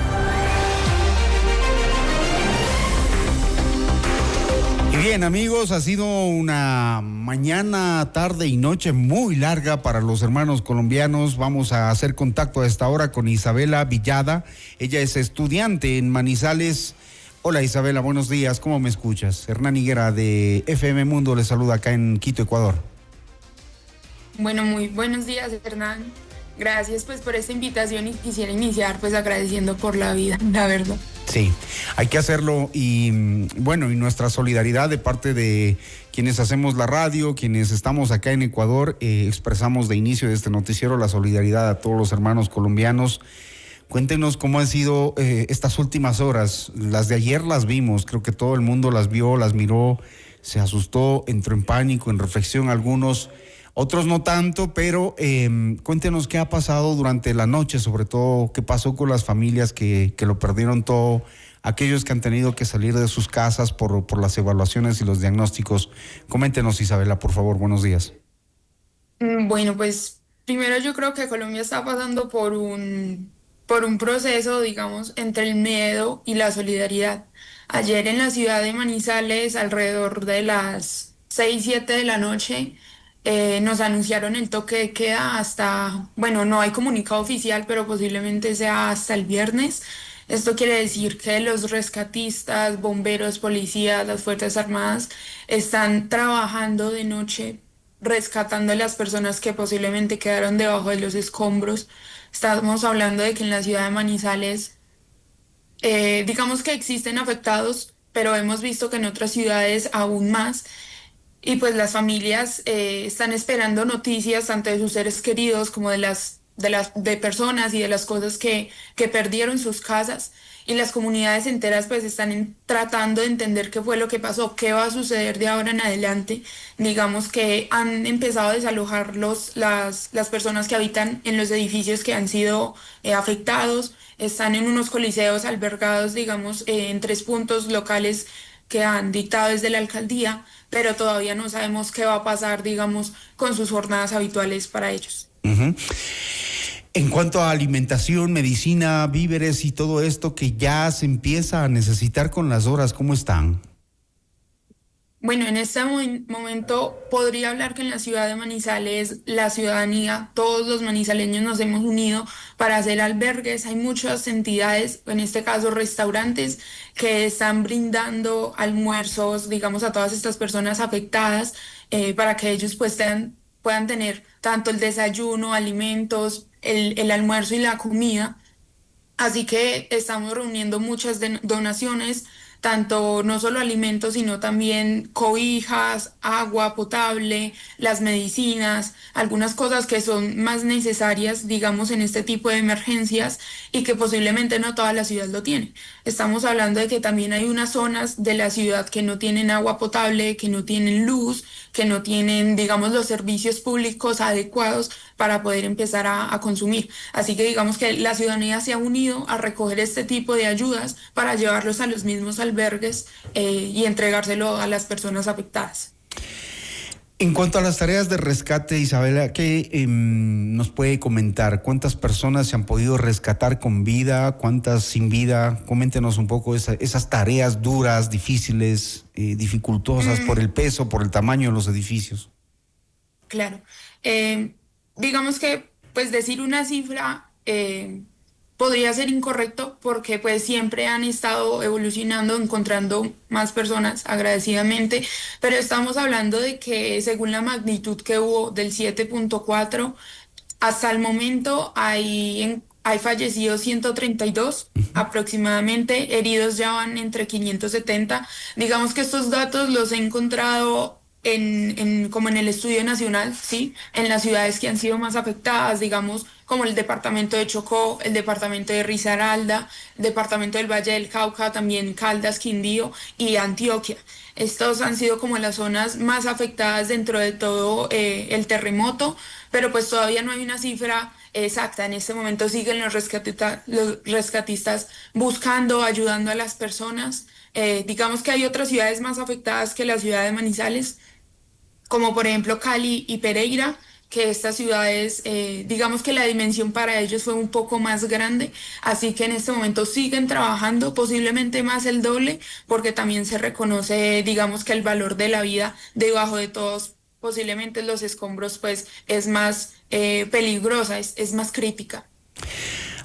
Y bien, amigos, ha sido una mañana, tarde y noche muy larga para los hermanos colombianos. Vamos a hacer contacto a esta hora con Isabela Villada. Ella es estudiante en Manizales. Hola, Isabela, buenos días. ¿Cómo me escuchas? Hernán Higuera de FM Mundo le saluda acá en Quito, Ecuador. Bueno, muy buenos días, Hernán. Gracias pues por esta invitación y quisiera iniciar pues agradeciendo por la vida, la verdad. Sí, hay que hacerlo y bueno, y nuestra solidaridad de parte de quienes hacemos la radio, quienes estamos acá en Ecuador, expresamos de inicio de este noticiero la solidaridad a todos los hermanos colombianos. Cuéntenos cómo han sido estas últimas horas. Las de ayer las vimos, creo que todo el mundo las vio, las miró, se asustó, entró en pánico, en reflexión algunos. Otros no tanto, pero cuéntenos qué ha pasado durante la noche, sobre todo qué pasó con las familias que lo perdieron todo, aquellos que han tenido que salir de sus casas por las evaluaciones y los diagnósticos. Coméntenos, Isabela, por favor, buenos días. Bueno, pues primero yo creo que Colombia está pasando por un proceso, digamos, entre el miedo y la solidaridad. Ayer en la ciudad de Manizales, alrededor de las 6, 7 de la noche, nos anunciaron el toque de queda hasta, bueno, no hay comunicado oficial, pero posiblemente sea hasta el viernes. Esto quiere decir que los rescatistas, bomberos, policías, las Fuerzas Armadas están trabajando de noche, rescatando a las personas que posiblemente quedaron debajo de los escombros. Estamos hablando de que en la ciudad de Manizales, digamos que existen afectados pero hemos visto que en otras ciudades aún más. Y pues las familias están esperando noticias tanto de sus seres queridos como de personas y de las cosas que perdieron sus casas. Y las comunidades enteras pues están tratando de entender qué fue lo que pasó, qué va a suceder de ahora en adelante. Digamos que han empezado a desalojar las personas que habitan en los edificios que han sido afectados. Están en unos coliseos albergados, digamos, en 3 puntos locales que han dictado desde la alcaldía, pero todavía no sabemos qué va a pasar, digamos, con sus jornadas habituales para ellos. Uh-huh. En cuanto a alimentación, medicina, víveres y todo esto que ya se empieza a necesitar con las horas, ¿cómo están? Bueno, en este momento podría hablar que en la ciudad de Manizales la ciudadanía, todos los manizaleños nos hemos unido para hacer albergues. Hay muchas entidades, en este caso restaurantes, que están brindando almuerzos, digamos, a todas estas personas afectadas para que ellos pues puedan tener tanto el desayuno, alimentos, el almuerzo y la comida. Así que estamos reuniendo muchas donaciones, tanto no solo alimentos, sino también cobijas, agua potable, las medicinas, algunas cosas que son más necesarias, digamos, en este tipo de emergencias y que posiblemente no toda la ciudad lo tiene. Estamos hablando de que también hay unas zonas de la ciudad que no tienen agua potable, que no tienen luz, que no tienen, digamos, los servicios públicos adecuados para poder empezar a consumir. Así que digamos que la ciudadanía se ha unido a recoger este tipo de ayudas para llevarlos a los mismos albergues y entregárselo a las personas afectadas. En cuanto a las tareas de rescate, Isabela, ¿qué nos puede comentar? ¿Cuántas personas se han podido rescatar con vida? ¿Cuántas sin vida? Coméntenos un poco esas tareas duras, difíciles, dificultosas por el peso, por el tamaño de los edificios. Claro. Digamos que pues decir una cifra podría ser incorrecto porque pues siempre han estado evolucionando, encontrando más personas agradecidamente, pero estamos hablando de que según la magnitud que hubo del 7.4, hasta el momento hay fallecidos 132 aproximadamente, heridos ya van entre 570. Digamos que estos datos los he encontrado como en el estudio nacional, ¿sí? En las ciudades que han sido más afectadas, digamos, como el departamento de Chocó, el departamento de Risaralda, el departamento del Valle del Cauca, también Caldas, Quindío y Antioquia. Estos han sido como las zonas más afectadas dentro de todo el terremoto, pero pues todavía no hay una cifra exacta. En este momento siguen los rescatistas buscando, ayudando a las personas. Digamos que hay otras ciudades más afectadas que la ciudad de Manizales, como por ejemplo Cali y Pereira, que estas ciudades, digamos que la dimensión para ellos fue un poco más grande, así que en este momento siguen trabajando, posiblemente más el doble, porque también se reconoce, digamos que el valor de la vida debajo de todos, posiblemente los escombros, pues es más peligrosa, es más crítica.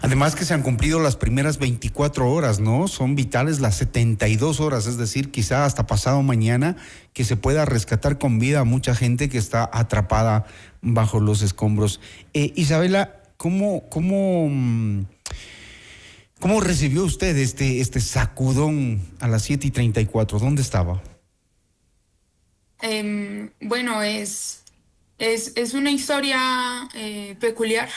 Además que se han cumplido las primeras 24 horas, ¿no? Son vitales las 72 horas, es decir, quizá hasta pasado mañana que se pueda rescatar con vida a mucha gente que está atrapada bajo los escombros. Isabela, ¿cómo recibió usted este sacudón a las 7:34? ¿Dónde estaba? Bueno, es una historia peculiar.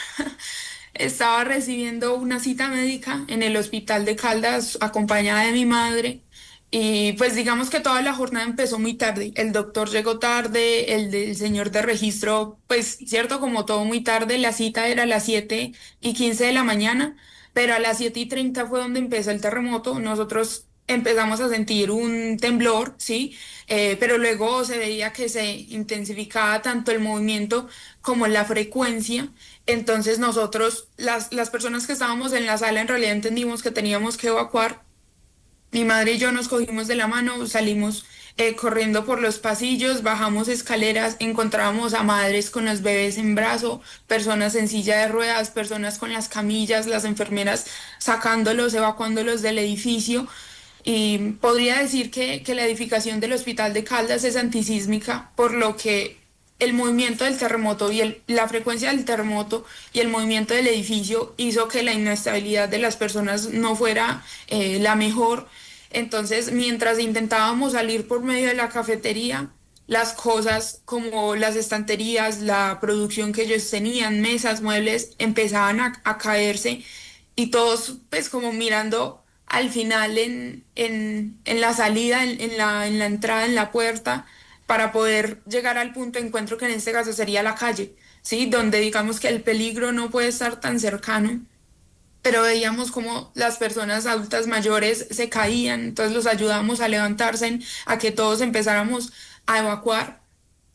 Estaba recibiendo una cita médica en el hospital de Caldas acompañada de mi madre y pues digamos que toda la jornada empezó muy tarde. El doctor llegó tarde, el señor de registro, pues cierto, como todo muy tarde. La cita era a las 7:15 de la mañana, pero a las 7:30 fue donde empezó el terremoto. Nosotros empezamos a sentir un temblor, ¿sí? Pero luego se veía que se intensificaba tanto el movimiento como la frecuencia. Entonces nosotros, las personas que estábamos en la sala, en realidad entendimos que teníamos que evacuar. Mi madre y yo nos cogimos de la mano, salimos corriendo por los pasillos, bajamos escaleras, encontrábamos a madres con los bebés en brazo, personas en silla de ruedas, personas con las camillas, las enfermeras sacándolos, evacuándolos del edificio. Y podría decir que la edificación del Hospital de Caldas es antisísmica, por lo que el movimiento del terremoto y la frecuencia del terremoto y el movimiento del edificio hizo que la inestabilidad de las personas no fuera la mejor. Entonces, mientras intentábamos salir por medio de la cafetería, las cosas como las estanterías, la producción que ellos tenían, mesas, muebles, empezaban a caerse y todos pues como mirando al final en la salida, en la entrada, en la puerta, para poder llegar al punto de encuentro que en este caso sería la calle, ¿sí? Donde digamos que el peligro no puede estar tan cercano, pero veíamos como las personas adultas mayores se caían, entonces los ayudamos a levantarse, a que todos empezáramos a evacuar.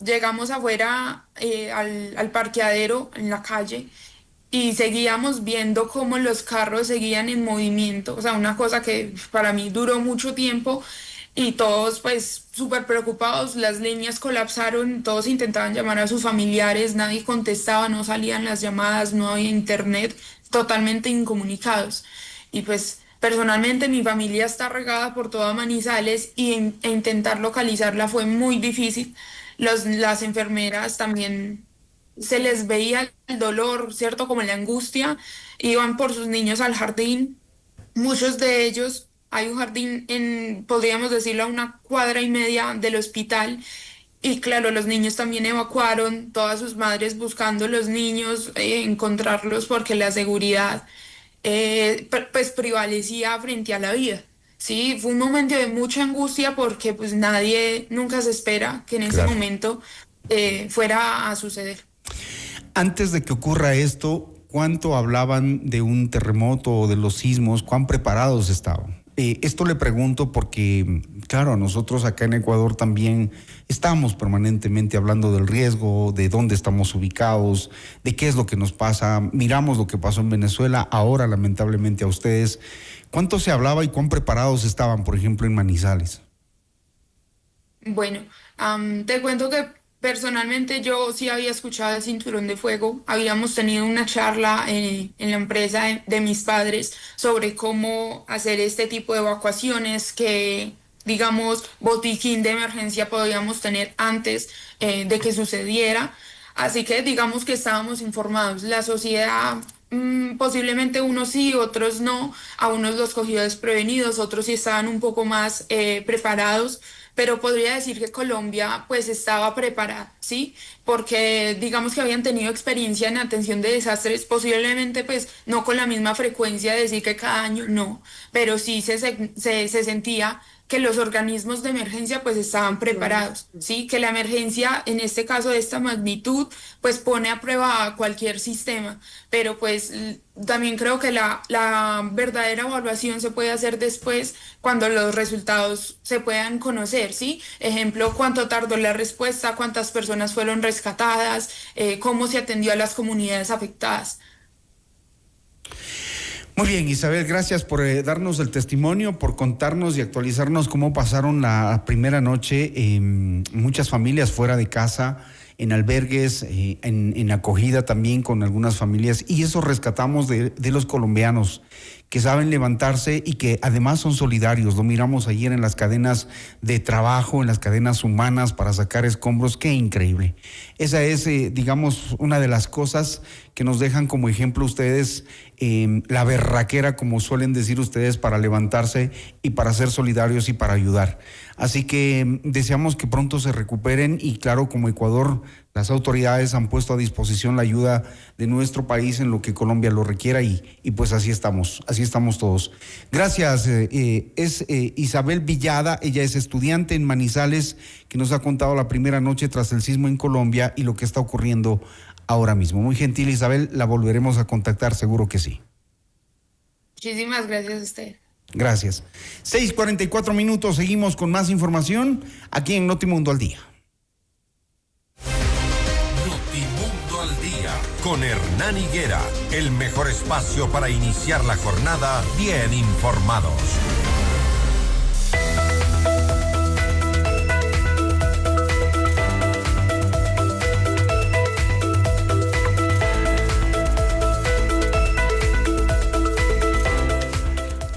Llegamos afuera al parqueadero en la calle y seguíamos viendo cómo los carros seguían en movimiento, o sea, una cosa que para mí duró mucho tiempo y todos pues súper preocupados, las líneas colapsaron, todos intentaban llamar a sus familiares, nadie contestaba, no salían las llamadas, no había internet, totalmente incomunicados. Y pues personalmente mi familia está regada por toda Manizales e intentar localizarla fue muy difícil. Las enfermeras también se les veía el dolor, ¿cierto? Como la angustia, iban por sus niños al jardín, muchos de ellos, hay un jardín podríamos decirlo, a 1,5 cuadras del hospital, y claro, los niños también evacuaron, todas sus madres buscando los niños, encontrarlos porque la seguridad pues prevalecía frente a la vida. Sí, fue un momento de mucha angustia porque pues nadie nunca se espera que en ese momento fuera a suceder. Antes de que ocurra esto, ¿cuánto hablaban de un terremoto o de los sismos? ¿Cuán preparados estaban? Esto le pregunto porque, claro, nosotros acá en Ecuador también estamos permanentemente hablando del riesgo, de dónde estamos ubicados, de qué es lo que nos pasa. Miramos lo que pasó en Venezuela, ahora lamentablemente a ustedes. ¿Cuánto se hablaba y cuán preparados estaban, por ejemplo, en Manizales? Bueno, te cuento que personalmente yo sí había escuchado el cinturón de fuego, habíamos tenido una charla en la empresa de mis padres sobre cómo hacer este tipo de evacuaciones, que digamos botiquín de emergencia podíamos tener antes de que sucediera, así que digamos que estábamos informados. La sociedad posiblemente unos sí, otros no, a unos los cogió desprevenidos, otros sí estaban un poco más preparados, pero podría decir que Colombia pues estaba preparada, ¿sí? Porque digamos que habían tenido experiencia en atención de desastres, posiblemente pues no con la misma frecuencia, decir que cada año no, pero sí se sentía que los organismos de emergencia pues estaban preparados, ¿sí? Que la emergencia, en este caso de esta magnitud, pues pone a prueba cualquier sistema, pero pues también creo que la verdadera evaluación se puede hacer después cuando los resultados se puedan conocer, ¿sí? Ejemplo, cuánto tardó la respuesta, cuántas personas fueron rescatadas, cómo se atendió a las comunidades afectadas. Muy bien, Isabel, gracias por darnos el testimonio, por contarnos y actualizarnos cómo pasaron la primera noche muchas familias fuera de casa, en albergues, en acogida también con algunas familias, y eso rescatamos de los colombianos, que saben levantarse y que además son solidarios. Lo miramos ayer en las cadenas de trabajo, en las cadenas humanas para sacar escombros. ¡Qué increíble! Esa es, digamos, una de las cosas que nos dejan como ejemplo ustedes, la berraquera, como suelen decir ustedes, para levantarse y para ser solidarios y para ayudar. Así que deseamos que pronto se recuperen y, claro, como Ecuador, las autoridades han puesto a disposición la ayuda de nuestro país en lo que Colombia lo requiera y pues así estamos todos. Gracias. Es Isabel Villada, ella es estudiante en Manizales, que nos ha contado la primera noche tras el sismo en Colombia y lo que está ocurriendo ahora mismo. Muy gentil, Isabel, la volveremos a contactar, seguro que sí. Muchísimas gracias a usted. Gracias. 6:44, seguimos con más información aquí en Notimundo al Día. Notimundo al Día, con Hernán Higuera, el mejor espacio para iniciar la jornada bien informados.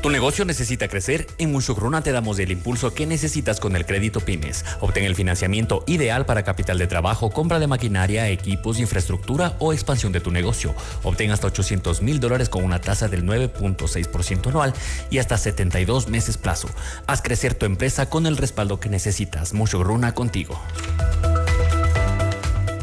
Tu negocio necesita crecer. En Mushugruna te damos el impulso que necesitas con el crédito Pymes. Obtén el financiamiento ideal para capital de trabajo, compra de maquinaria, equipos, infraestructura o expansión de tu negocio. Obtén hasta $800,000 con una tasa del 9.6% anual y hasta 72 meses plazo. Haz crecer tu empresa con el respaldo que necesitas. Mushugruna contigo.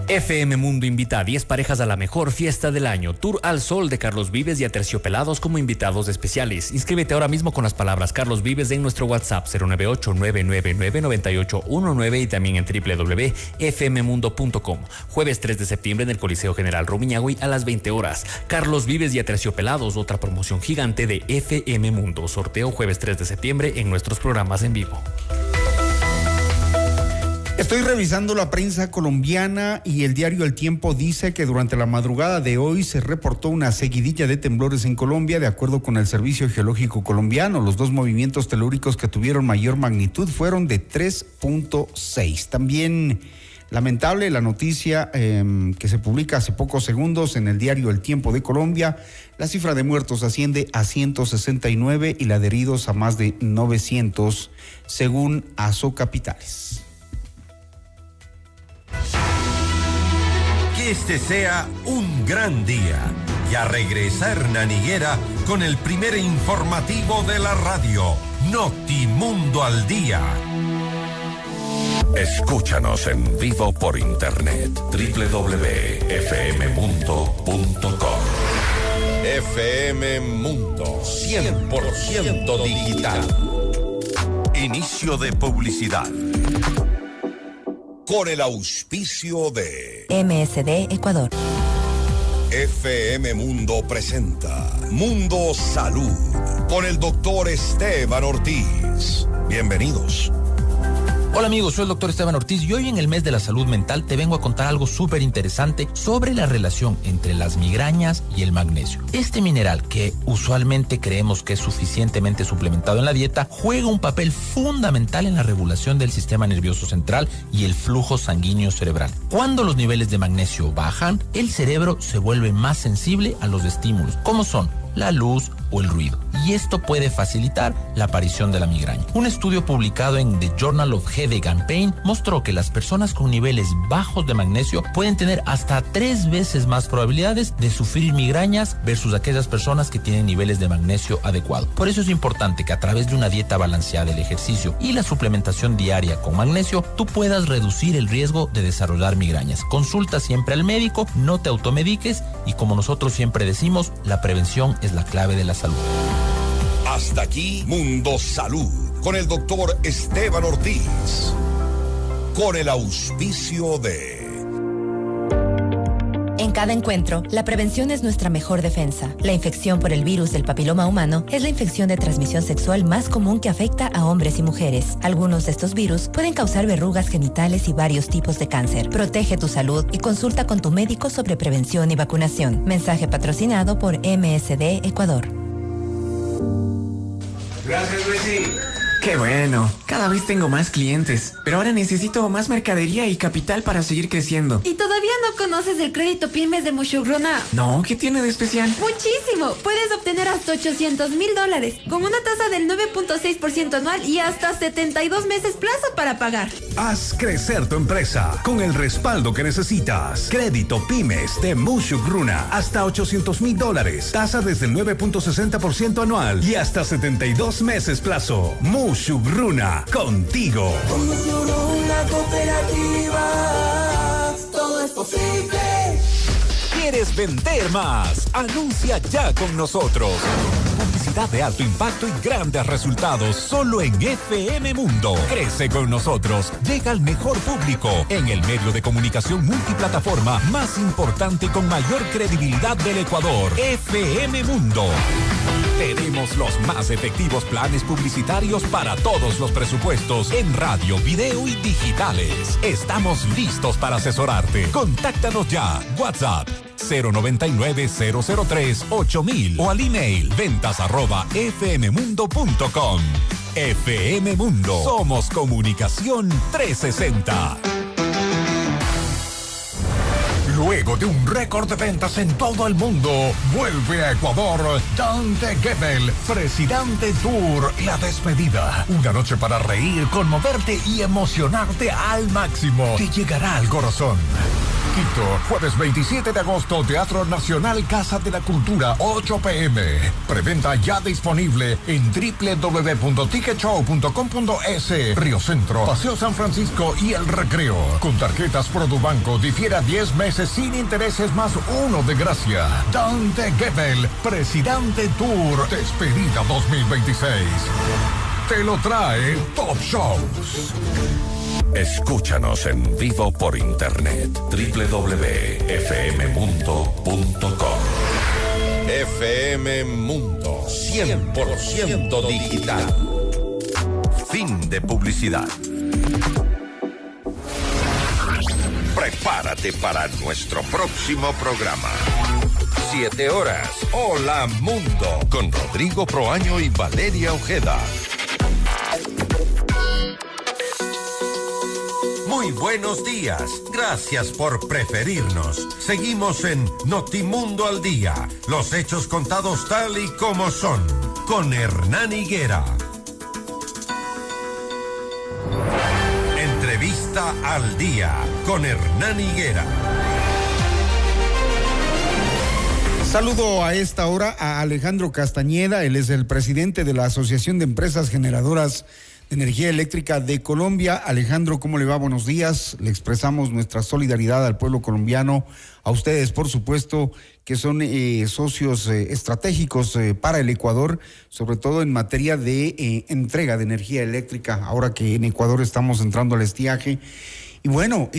FM Mundo invita a 10 parejas a la mejor fiesta del año. Tour al Sol de Carlos Vives y Aterciopelados como invitados especiales. Inscríbete ahora mismo con las palabras Carlos Vives en nuestro WhatsApp 098-999-9819 y también en www.fmmundo.com. Jueves 3 de septiembre en el Coliseo General Rumiñahui a las 20 horas. Carlos Vives y Aterciopelados, otra promoción gigante de FM Mundo. Sorteo jueves 3 de septiembre en nuestros programas en vivo. Estoy revisando la prensa colombiana y el diario El Tiempo dice que durante la madrugada de hoy se reportó una seguidilla de temblores en Colombia. De acuerdo con el Servicio Geológico Colombiano, los dos movimientos telúricos que tuvieron mayor magnitud fueron de 3.6. También lamentable la noticia que se publica hace pocos segundos en el diario El Tiempo de Colombia. La cifra de muertos asciende a 169 y la de heridos a más de 900, según Asocapitales. Que este sea un gran día. Ya regresa Hernán Higuera con el primer informativo de la radio, Notimundo al Día. Escúchanos en vivo por internet www.fmmundo.com. FM Mundo 100% digital. Inicio de publicidad. Con el auspicio de MSD Ecuador. FM Mundo presenta Mundo Salud con el doctor Esteban Ortiz. Bienvenidos. Hola amigos, soy el doctor Esteban Ortiz y hoy en el mes de la salud mental te vengo a contar algo súper interesante sobre la relación entre las migrañas y el magnesio. Este mineral, que usualmente creemos que es suficientemente suplementado en la dieta, juega un papel fundamental en la regulación del sistema nervioso central y el flujo sanguíneo cerebral. Cuando los niveles de magnesio bajan, el cerebro se vuelve más sensible a los estímulos, como son la luz o el ruido, y esto puede facilitar la aparición de la migraña. Un estudio publicado en The Journal of Headache and Pain mostró que las personas con niveles bajos de magnesio pueden tener hasta 3 veces más probabilidades de sufrir migrañas versus aquellas personas que tienen niveles de magnesio adecuados. Por eso es importante que a través de una dieta balanceada, el ejercicio y la suplementación diaria con magnesio, tú puedas reducir el riesgo de desarrollar migrañas. Consulta siempre al médico, no te automediques y, como nosotros siempre decimos, la prevención es la clave de la salud. Hasta aquí Mundo Salud con el doctor Esteban Ortiz. Con el auspicio de... En cada encuentro, la prevención es nuestra mejor defensa. La infección por el virus del papiloma humano es la infección de transmisión sexual más común que afecta a hombres y mujeres. Algunos de estos virus pueden causar verrugas genitales y varios tipos de cáncer. Protege tu salud y consulta con tu médico sobre prevención y vacunación. Mensaje patrocinado por MSD Ecuador. Gracias, Luisi. Qué bueno, cada vez tengo más clientes, pero ahora necesito más mercadería y capital para seguir creciendo. ¿Y todavía no conoces el crédito Pymes de Mushugruna? No, ¿qué tiene de especial? Muchísimo, puedes obtener hasta $800,000 con una tasa del 9.6% anual y hasta 72 meses plazo para pagar. Haz crecer tu empresa con el respaldo que necesitas. Crédito Pymes de Mushugruna, hasta $800,000, tasa desde el 9.60% anual y hasta 72 meses plazo. Mushugruna, contigo. Mushugruna Cooperativa, todo es posible. ¿Quieres vender más? Anuncia ya con nosotros. Publicidad de alto impacto y grandes resultados solo en FM Mundo. Crece con nosotros. Llega al mejor público en el medio de comunicación multiplataforma más importante y con mayor credibilidad del Ecuador. FM Mundo. Tenemos los más efectivos planes publicitarios para todos los presupuestos en radio, video y digitales. Estamos listos para asesorarte. Contáctanos ya. WhatsApp 099-003-8000 o al email ventas@fmmundo.com. FM Mundo. Somos Comunicación 360. Luego de un récord de ventas en todo el mundo, vuelve a Ecuador Dante Gebel, Presidente Tour, la despedida. Una noche para reír, conmoverte y emocionarte al máximo. Te llegará al corazón. Quito, jueves 27 de agosto, Teatro Nacional Casa de la Cultura, 8 p.m. Preventa ya disponible en www.ticketshow.com.es. Río Centro, Paseo San Francisco y El Recreo. Con tarjetas Produbanco, difiere a 10 meses sin intereses más 1 de gracia. Dante Gebel, Presidente Tour, despedida 2026. Te lo trae Top Shows. Escúchanos en vivo por internet www.fmmundo.com. FM Mundo 100% digital. Fin de publicidad. Prepárate para nuestro próximo programa. 7 horas. Hola Mundo. Con Rodrigo Proaño y Valeria Ojeda. Muy buenos días. Gracias por preferirnos. Seguimos en Notimundo al Día. Los hechos contados tal y como son. Con Hernán Higuera. Entrevista al Día. Con Hernán Higuera. Saludo a esta hora a Alejandro Castañeda. Él es el presidente de la Asociación de Empresas Generadoras de Energía Eléctrica de Colombia. Alejandro, ¿cómo le va? Buenos días. Le expresamos nuestra solidaridad al pueblo colombiano, a ustedes, por supuesto, que son socios estratégicos para el Ecuador, sobre todo en materia de entrega de energía eléctrica, ahora que en Ecuador estamos entrando al estiaje. Y bueno,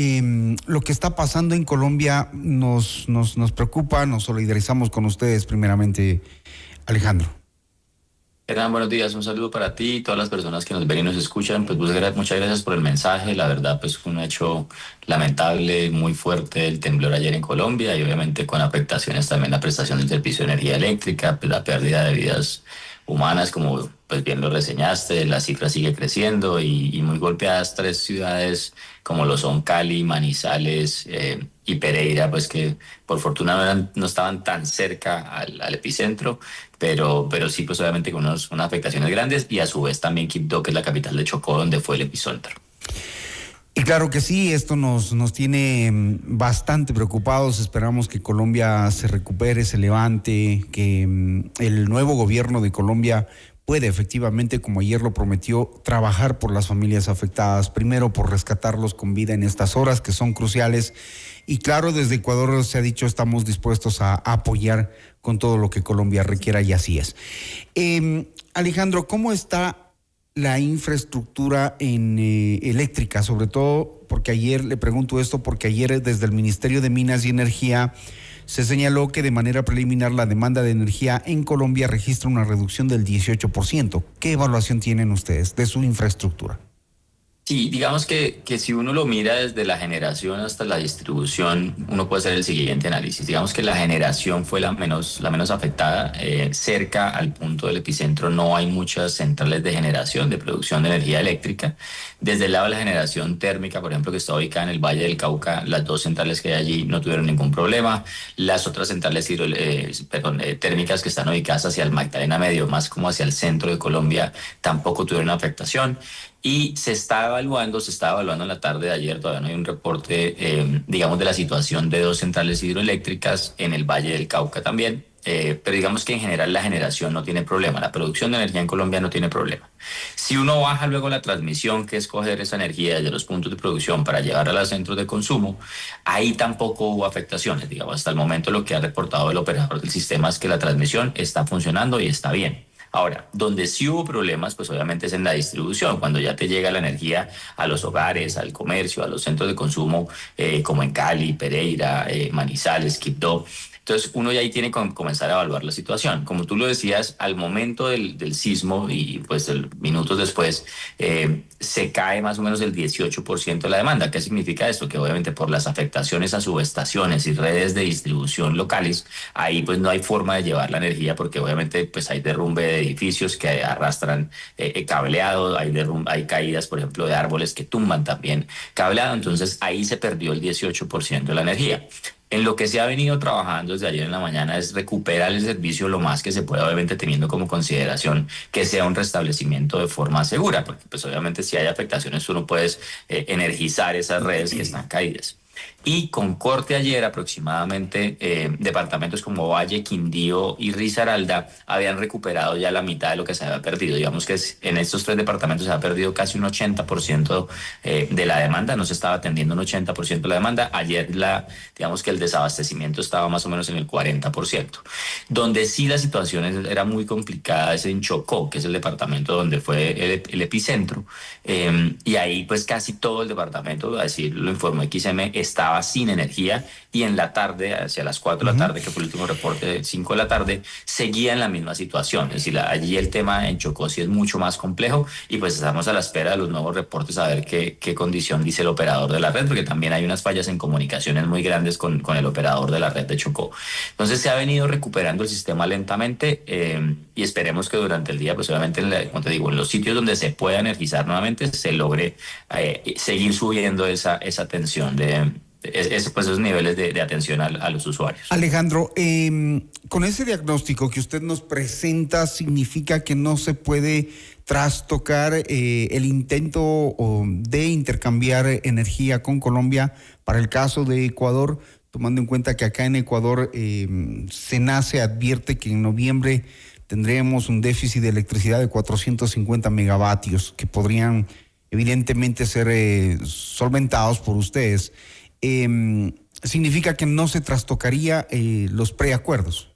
lo que está pasando en Colombia nos preocupa, nos solidarizamos con ustedes primeramente, Alejandro. Hernán, buenos días, un saludo para ti y todas las personas que nos ven y nos escuchan. Pues muchas gracias por el mensaje. La verdad, pues fue un hecho lamentable, muy fuerte el temblor ayer en Colombia y obviamente con afectaciones también la prestación del servicio de energía eléctrica, pues la pérdida de vidas humanas, como pues bien lo reseñaste, la cifra sigue creciendo y muy golpeadas 3 ciudades como lo son Cali, Manizales y Pereira, pues que por fortuna no estaban tan cerca al epicentro, pero sí pues obviamente con unas afectaciones grandes y a su vez también Quibdó, que es la capital de Chocó, donde fue el epicentro. Y claro que sí, esto nos tiene bastante preocupados. Esperamos que Colombia se recupere, se levante, que el nuevo gobierno de Colombia puede efectivamente, como ayer lo prometió, trabajar por las familias afectadas, primero por rescatarlos con vida en estas horas que son cruciales. Y claro, desde Ecuador se ha dicho, estamos dispuestos a apoyar con todo lo que Colombia requiera, y así es. Alejandro, ¿cómo está la infraestructura eléctrica? Sobre todo porque ayer, le pregunto esto porque ayer desde el Ministerio de Minas y Energía se señaló que de manera preliminar la demanda de energía en Colombia registra una reducción del 18%. ¿Qué evaluación tienen ustedes de su infraestructura? Sí, digamos que si uno lo mira desde la generación hasta la distribución, uno puede hacer el siguiente análisis. Digamos que la generación fue la menos afectada. Cerca al punto del epicentro no hay muchas centrales de generación, de producción de energía eléctrica. Desde el lado de la generación térmica, por ejemplo, que está ubicada en el Valle del Cauca, las 2 centrales que hay allí no tuvieron ningún problema. Las otras centrales térmicas que están ubicadas hacia el Magdalena Medio, más como hacia el centro de Colombia, tampoco tuvieron afectación. Y se estaba evaluando en la tarde de ayer, todavía no hay un reporte, digamos, de la situación de 2 centrales hidroeléctricas en el Valle del Cauca también, pero digamos que en general la generación no tiene problema, la producción de energía en Colombia no tiene problema. Si uno baja luego la transmisión, que es coger esa energía desde los puntos de producción para llevarla a los centros de consumo, ahí tampoco hubo afectaciones, digamos, hasta el momento lo que ha reportado el operador del sistema es que la transmisión está funcionando y está bien. Ahora, donde sí hubo problemas, pues obviamente es en la distribución, cuando ya te llega la energía a los hogares, al comercio, a los centros de consumo, como en Cali, Pereira, Manizales, Quibdó. Entonces uno ya ahí tiene que comenzar a evaluar la situación. Como tú lo decías, al momento del sismo y pues minutos después, se cae más o menos el 18% de la demanda. ¿Qué significa esto? Que obviamente por las afectaciones a subestaciones y redes de distribución locales, ahí pues no hay forma de llevar la energía porque obviamente pues hay derrumbe de edificios que arrastran cableado, hay caídas por ejemplo de árboles que tumban también cableado, entonces ahí se perdió el 18% de la energía. En lo que se ha venido trabajando desde ayer en la mañana es recuperar el servicio lo más que se pueda, obviamente teniendo como consideración que sea un restablecimiento de forma segura, porque pues obviamente si hay afectaciones tú no puedes energizar esas redes que están caídas. Y con corte ayer aproximadamente departamentos como Valle, Quindío y Risaralda habían recuperado ya la mitad de lo que se había perdido. Digamos que en estos 3 departamentos se ha perdido casi un 80% de la demanda, no se estaba atendiendo un 80% de la demanda. Ayer digamos que el desabastecimiento estaba más o menos en el 40%. Donde sí la situación era muy complicada es en Chocó, que es el departamento donde fue el epicentro, y ahí pues casi todo el departamento, así lo informó XM, estaba sin energía, y en la tarde, hacia las 4 de la tarde, que fue el último reporte, 5 de la tarde, seguía en la misma situación. Es decir, allí el tema en Chocó sí es mucho más complejo, y pues estamos a la espera de los nuevos reportes a ver qué condición dice el operador de la red, porque también hay unas fallas en comunicaciones muy grandes con el operador de la red de Chocó. Entonces se ha venido recuperando el sistema lentamente, y esperemos que durante el día, pues obviamente, como te digo, en los sitios donde se pueda energizar nuevamente, se logre seguir subiendo esa tensión pues esos niveles de atención a los usuarios. Alejandro, con ese diagnóstico que usted nos presenta, ¿significa que no se puede trastocar el intento de intercambiar energía con Colombia para el caso de Ecuador, tomando en cuenta que acá en Ecuador SENACE advierte que en noviembre tendremos un déficit de electricidad de 450 megavatios que podrían evidentemente ser solventados por ustedes? ¿Significa que no se trastocaría los preacuerdos?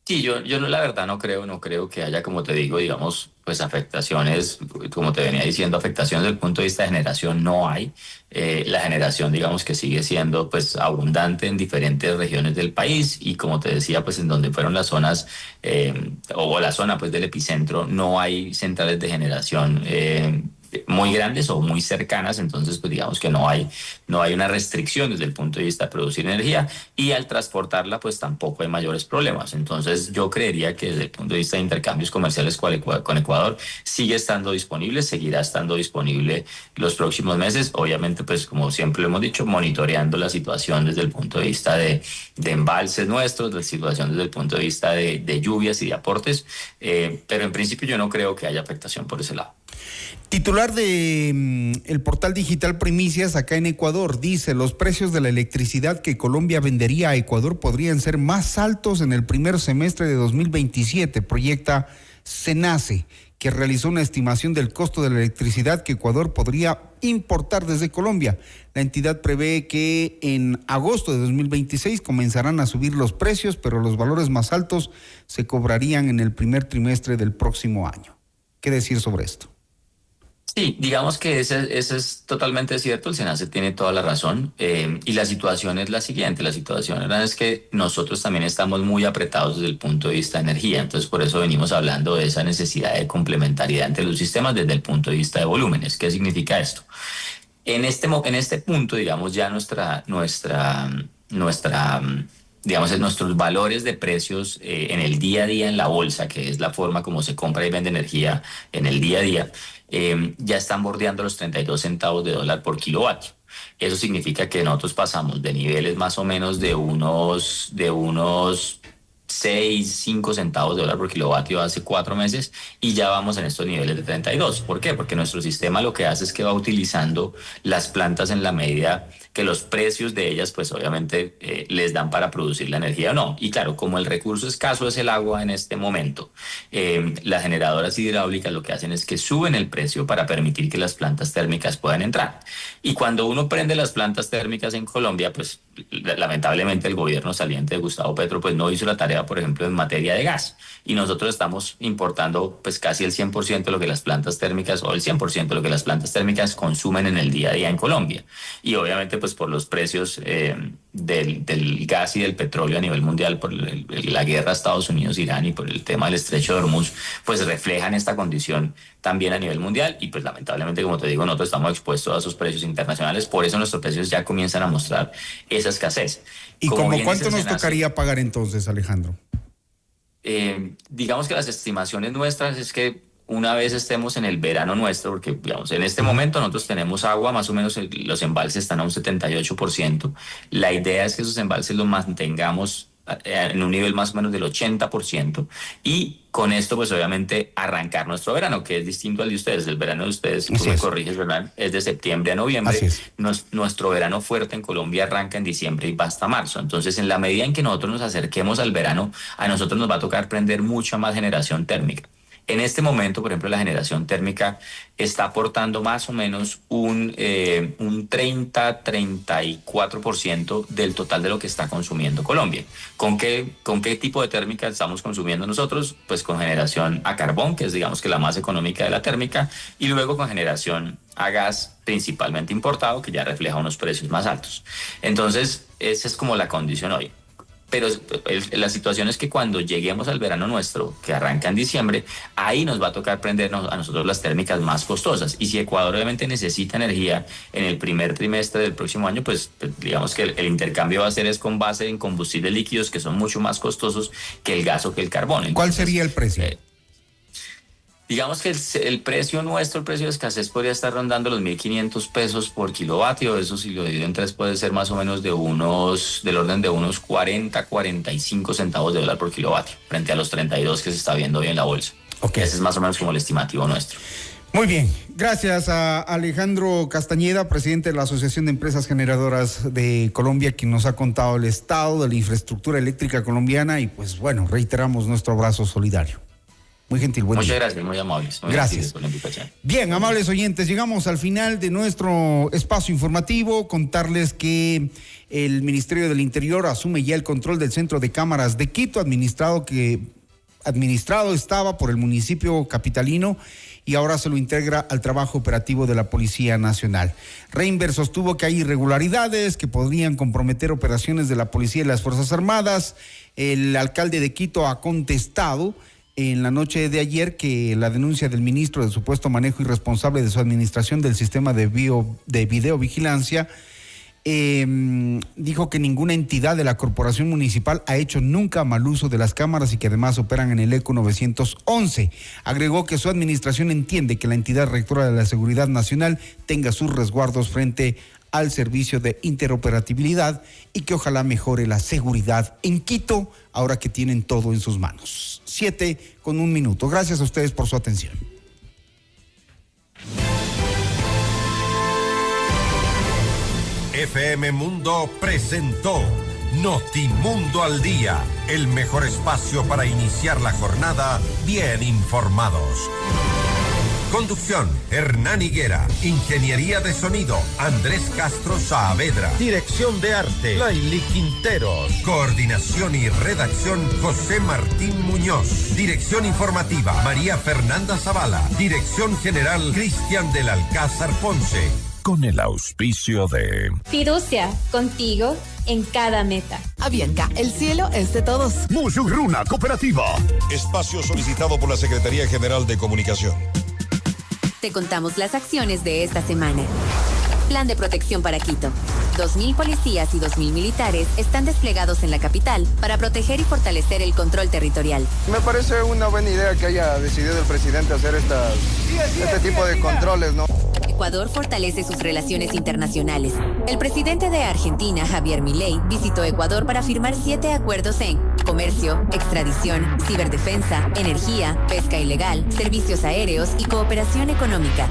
Sí, yo la verdad no creo que haya, como te digo, digamos, pues afectaciones, como te venía diciendo, afectaciones desde el punto de vista de generación no hay. La generación, digamos, que sigue siendo pues abundante en diferentes regiones del país, y como te decía, pues en donde fueron las zonas o la zona pues del epicentro, no hay centrales de generación muy grandes o muy cercanas, entonces pues digamos que no hay una restricción desde el punto de vista de producir energía, y al transportarla pues tampoco hay mayores problemas. Entonces yo creería que desde el punto de vista de intercambios comerciales con Ecuador sigue estando disponible, seguirá estando disponible los próximos meses, obviamente pues como siempre lo hemos dicho, monitoreando la situación desde el punto de vista de embalses nuestros, la situación desde el punto de vista de lluvias y de aportes, pero en principio yo no creo que haya afectación por ese lado. Titular de el portal digital Primicias acá en Ecuador dice: los precios de la electricidad que Colombia vendería a Ecuador podrían ser más altos en el primer semestre de 2027, proyecta SENACE, que realizó una estimación del costo de la electricidad que Ecuador podría importar desde Colombia. La entidad prevé que en agosto de 2026 comenzarán a subir los precios, pero los valores más altos se cobrarían en el primer trimestre del próximo año. ¿Qué decir sobre esto? Sí, digamos que ese es totalmente cierto, el SENACE tiene toda la razón, y la situación es la siguiente, la situación es que nosotros también estamos muy apretados desde el punto de vista de energía, entonces por eso venimos hablando de esa necesidad de complementariedad entre los sistemas desde el punto de vista de volúmenes. ¿Qué significa esto? En este punto, digamos, ya digamos, nuestros valores de precios en el día a día en la bolsa, que es la forma como se compra y vende energía en el día a día, ya están bordeando los 32 centavos de dólar por kilovatio. Eso significa que nosotros pasamos de niveles más o menos de unos 6, 5 centavos de dólar por kilovatio hace 4 meses, y ya vamos en estos niveles de 32. ¿Por qué? Porque nuestro sistema lo que hace es que va utilizando las plantas en la medida que los precios de ellas, pues obviamente les dan para producir la energía o no. Y claro, como el recurso escaso es el agua en este momento, las generadoras hidráulicas lo que hacen es que suben el precio para permitir que las plantas térmicas puedan entrar. Y cuando uno prende las plantas térmicas en Colombia, pues lamentablemente el gobierno saliente de Gustavo Petro pues no hizo la tarea, por ejemplo, en materia de gas, y nosotros estamos importando pues casi el 100% de lo que las plantas térmicas, o el 100% de lo que las plantas térmicas consumen en el día a día en Colombia, y obviamente pues por los precios del gas y del petróleo a nivel mundial, por la guerra Estados Unidos-Irán y por el tema del estrecho de Hormuz, pues reflejan esta condición también a nivel mundial, y pues lamentablemente, como te digo, nosotros estamos expuestos a esos precios internacionales, por eso nuestros precios ya comienzan a mostrar esa escasez. ¿Y como cuánto nos tocaría pagar entonces, Alejandro? Digamos que las estimaciones nuestras es que una vez estemos en el verano nuestro, porque digamos, en este momento nosotros tenemos agua, más o menos los embalses están a un 78%. La idea es que esos embalses los mantengamos en un nivel más o menos del 80%, y con esto pues obviamente arrancar nuestro verano, que es distinto al de ustedes. El verano de ustedes, tú me corriges, ¿verdad?, es de septiembre a noviembre. Nuestro verano fuerte en Colombia arranca en diciembre y va hasta marzo. Entonces, en la medida en que nosotros nos acerquemos al verano, a nosotros nos va a tocar prender mucha más generación térmica. En este momento, por ejemplo, la generación térmica está aportando más o menos un 30-34% del total de lo que está consumiendo Colombia. ¿Con qué tipo de térmica estamos consumiendo nosotros? Pues con generación a carbón, que es digamos que la más económica de la térmica, y luego con generación a gas principalmente importado, que ya refleja unos precios más altos. Entonces, esa es como la condición hoy. Pero la situación es que cuando lleguemos al verano nuestro, que arranca en diciembre, ahí nos va a tocar prendernos a nosotros las térmicas más costosas. Y si Ecuador obviamente necesita energía en el primer trimestre del próximo año, pues digamos que el intercambio va a ser con base en combustibles líquidos que son mucho más costosos que el gas o que el carbón. Entonces, ¿cuál sería el precio? Digamos que el precio nuestro, el precio de escasez, podría estar rondando los 1.500 pesos por kilovatio. Eso, si lo divido en tres, puede ser más o menos del orden de unos 40, 45 centavos de dólar por kilovatio, frente a los 32 que se está viendo hoy en la bolsa. Ese es más o menos como el estimativo nuestro. Muy bien, gracias a Alejandro Castañeda, presidente de la Asociación de Empresas Generadoras de Colombia, quien nos ha contado el estado de la infraestructura eléctrica colombiana, y pues bueno, reiteramos nuestro abrazo solidario. Muy gentil, buen día. Muchas gracias, muy amables. Muy gracias. Por la invitación. Bien, amables oyentes, llegamos al final de nuestro espacio informativo. Contarles que el Ministerio del Interior asume ya el control del Centro de Cámaras de Quito, administrado estaba por el municipio capitalino, y ahora se lo integra al trabajo operativo de la Policía Nacional. Reinber sostuvo que hay irregularidades que podrían comprometer operaciones de la Policía y las Fuerzas Armadas. El alcalde de Quito ha contestado en la noche de ayer que la denuncia del ministro de supuesto manejo irresponsable de su administración del sistema de videovigilancia, dijo que ninguna entidad de la corporación municipal ha hecho nunca mal uso de las cámaras y que además operan en el ECO 911. Agregó que su administración entiende que la entidad rectora de la Seguridad Nacional tenga sus resguardos frente al servicio de interoperabilidad y que ojalá mejore la seguridad en Quito ahora que tienen todo en sus manos. 7:01. Gracias a ustedes por su atención. FM Mundo presentó Notimundo al Día, el mejor espacio para iniciar la jornada bien informados. Conducción, Hernán Higuera. Ingeniería de sonido, Andrés Castro Saavedra. Dirección de arte, Laili Quinteros. Coordinación y redacción, José Martín Muñoz. Dirección informativa, María Fernanda Zavala. Dirección general, Cristian del Alcázar Ponce. Con el auspicio de Fiducia, contigo en cada meta. Avianca, el cielo es de todos. Musugruna Cooperativa. Espacio solicitado por la Secretaría General de Comunicación. Te contamos las acciones de esta semana. Plan de protección para Quito. 2.000 policías y 2.000 militares están desplegados en la capital para proteger y fortalecer el control territorial. Me parece una buena idea que haya decidido el presidente hacer este tipo de controles, ¿no? Ecuador fortalece sus relaciones internacionales. El presidente de Argentina, Javier Milei, visitó Ecuador para firmar 7 acuerdos en comercio, extradición, ciberdefensa, energía, pesca ilegal, servicios aéreos y cooperación económica.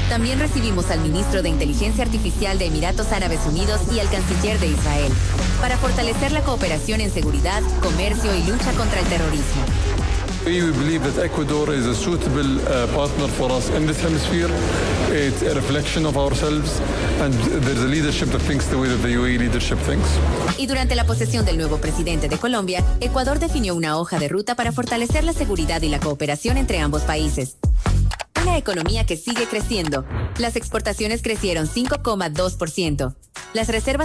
También recibimos al ministro de Inteligencia Artificial de Emiratos Árabes Unidos y al canciller de Israel, para fortalecer la cooperación en seguridad, comercio y lucha contra el terrorismo. We believe that Ecuador is a suitable partner for us in this hemisphere. It's a reflection of ourselves, and there's a leadership that thinks the way that the UAE leadership thinks. Y durante la posesión del nuevo presidente de Colombia, Ecuador definió una hoja de ruta para fortalecer la seguridad y la cooperación entre ambos países. Una economía que sigue creciendo. Las exportaciones crecieron 5,2%. Las reservas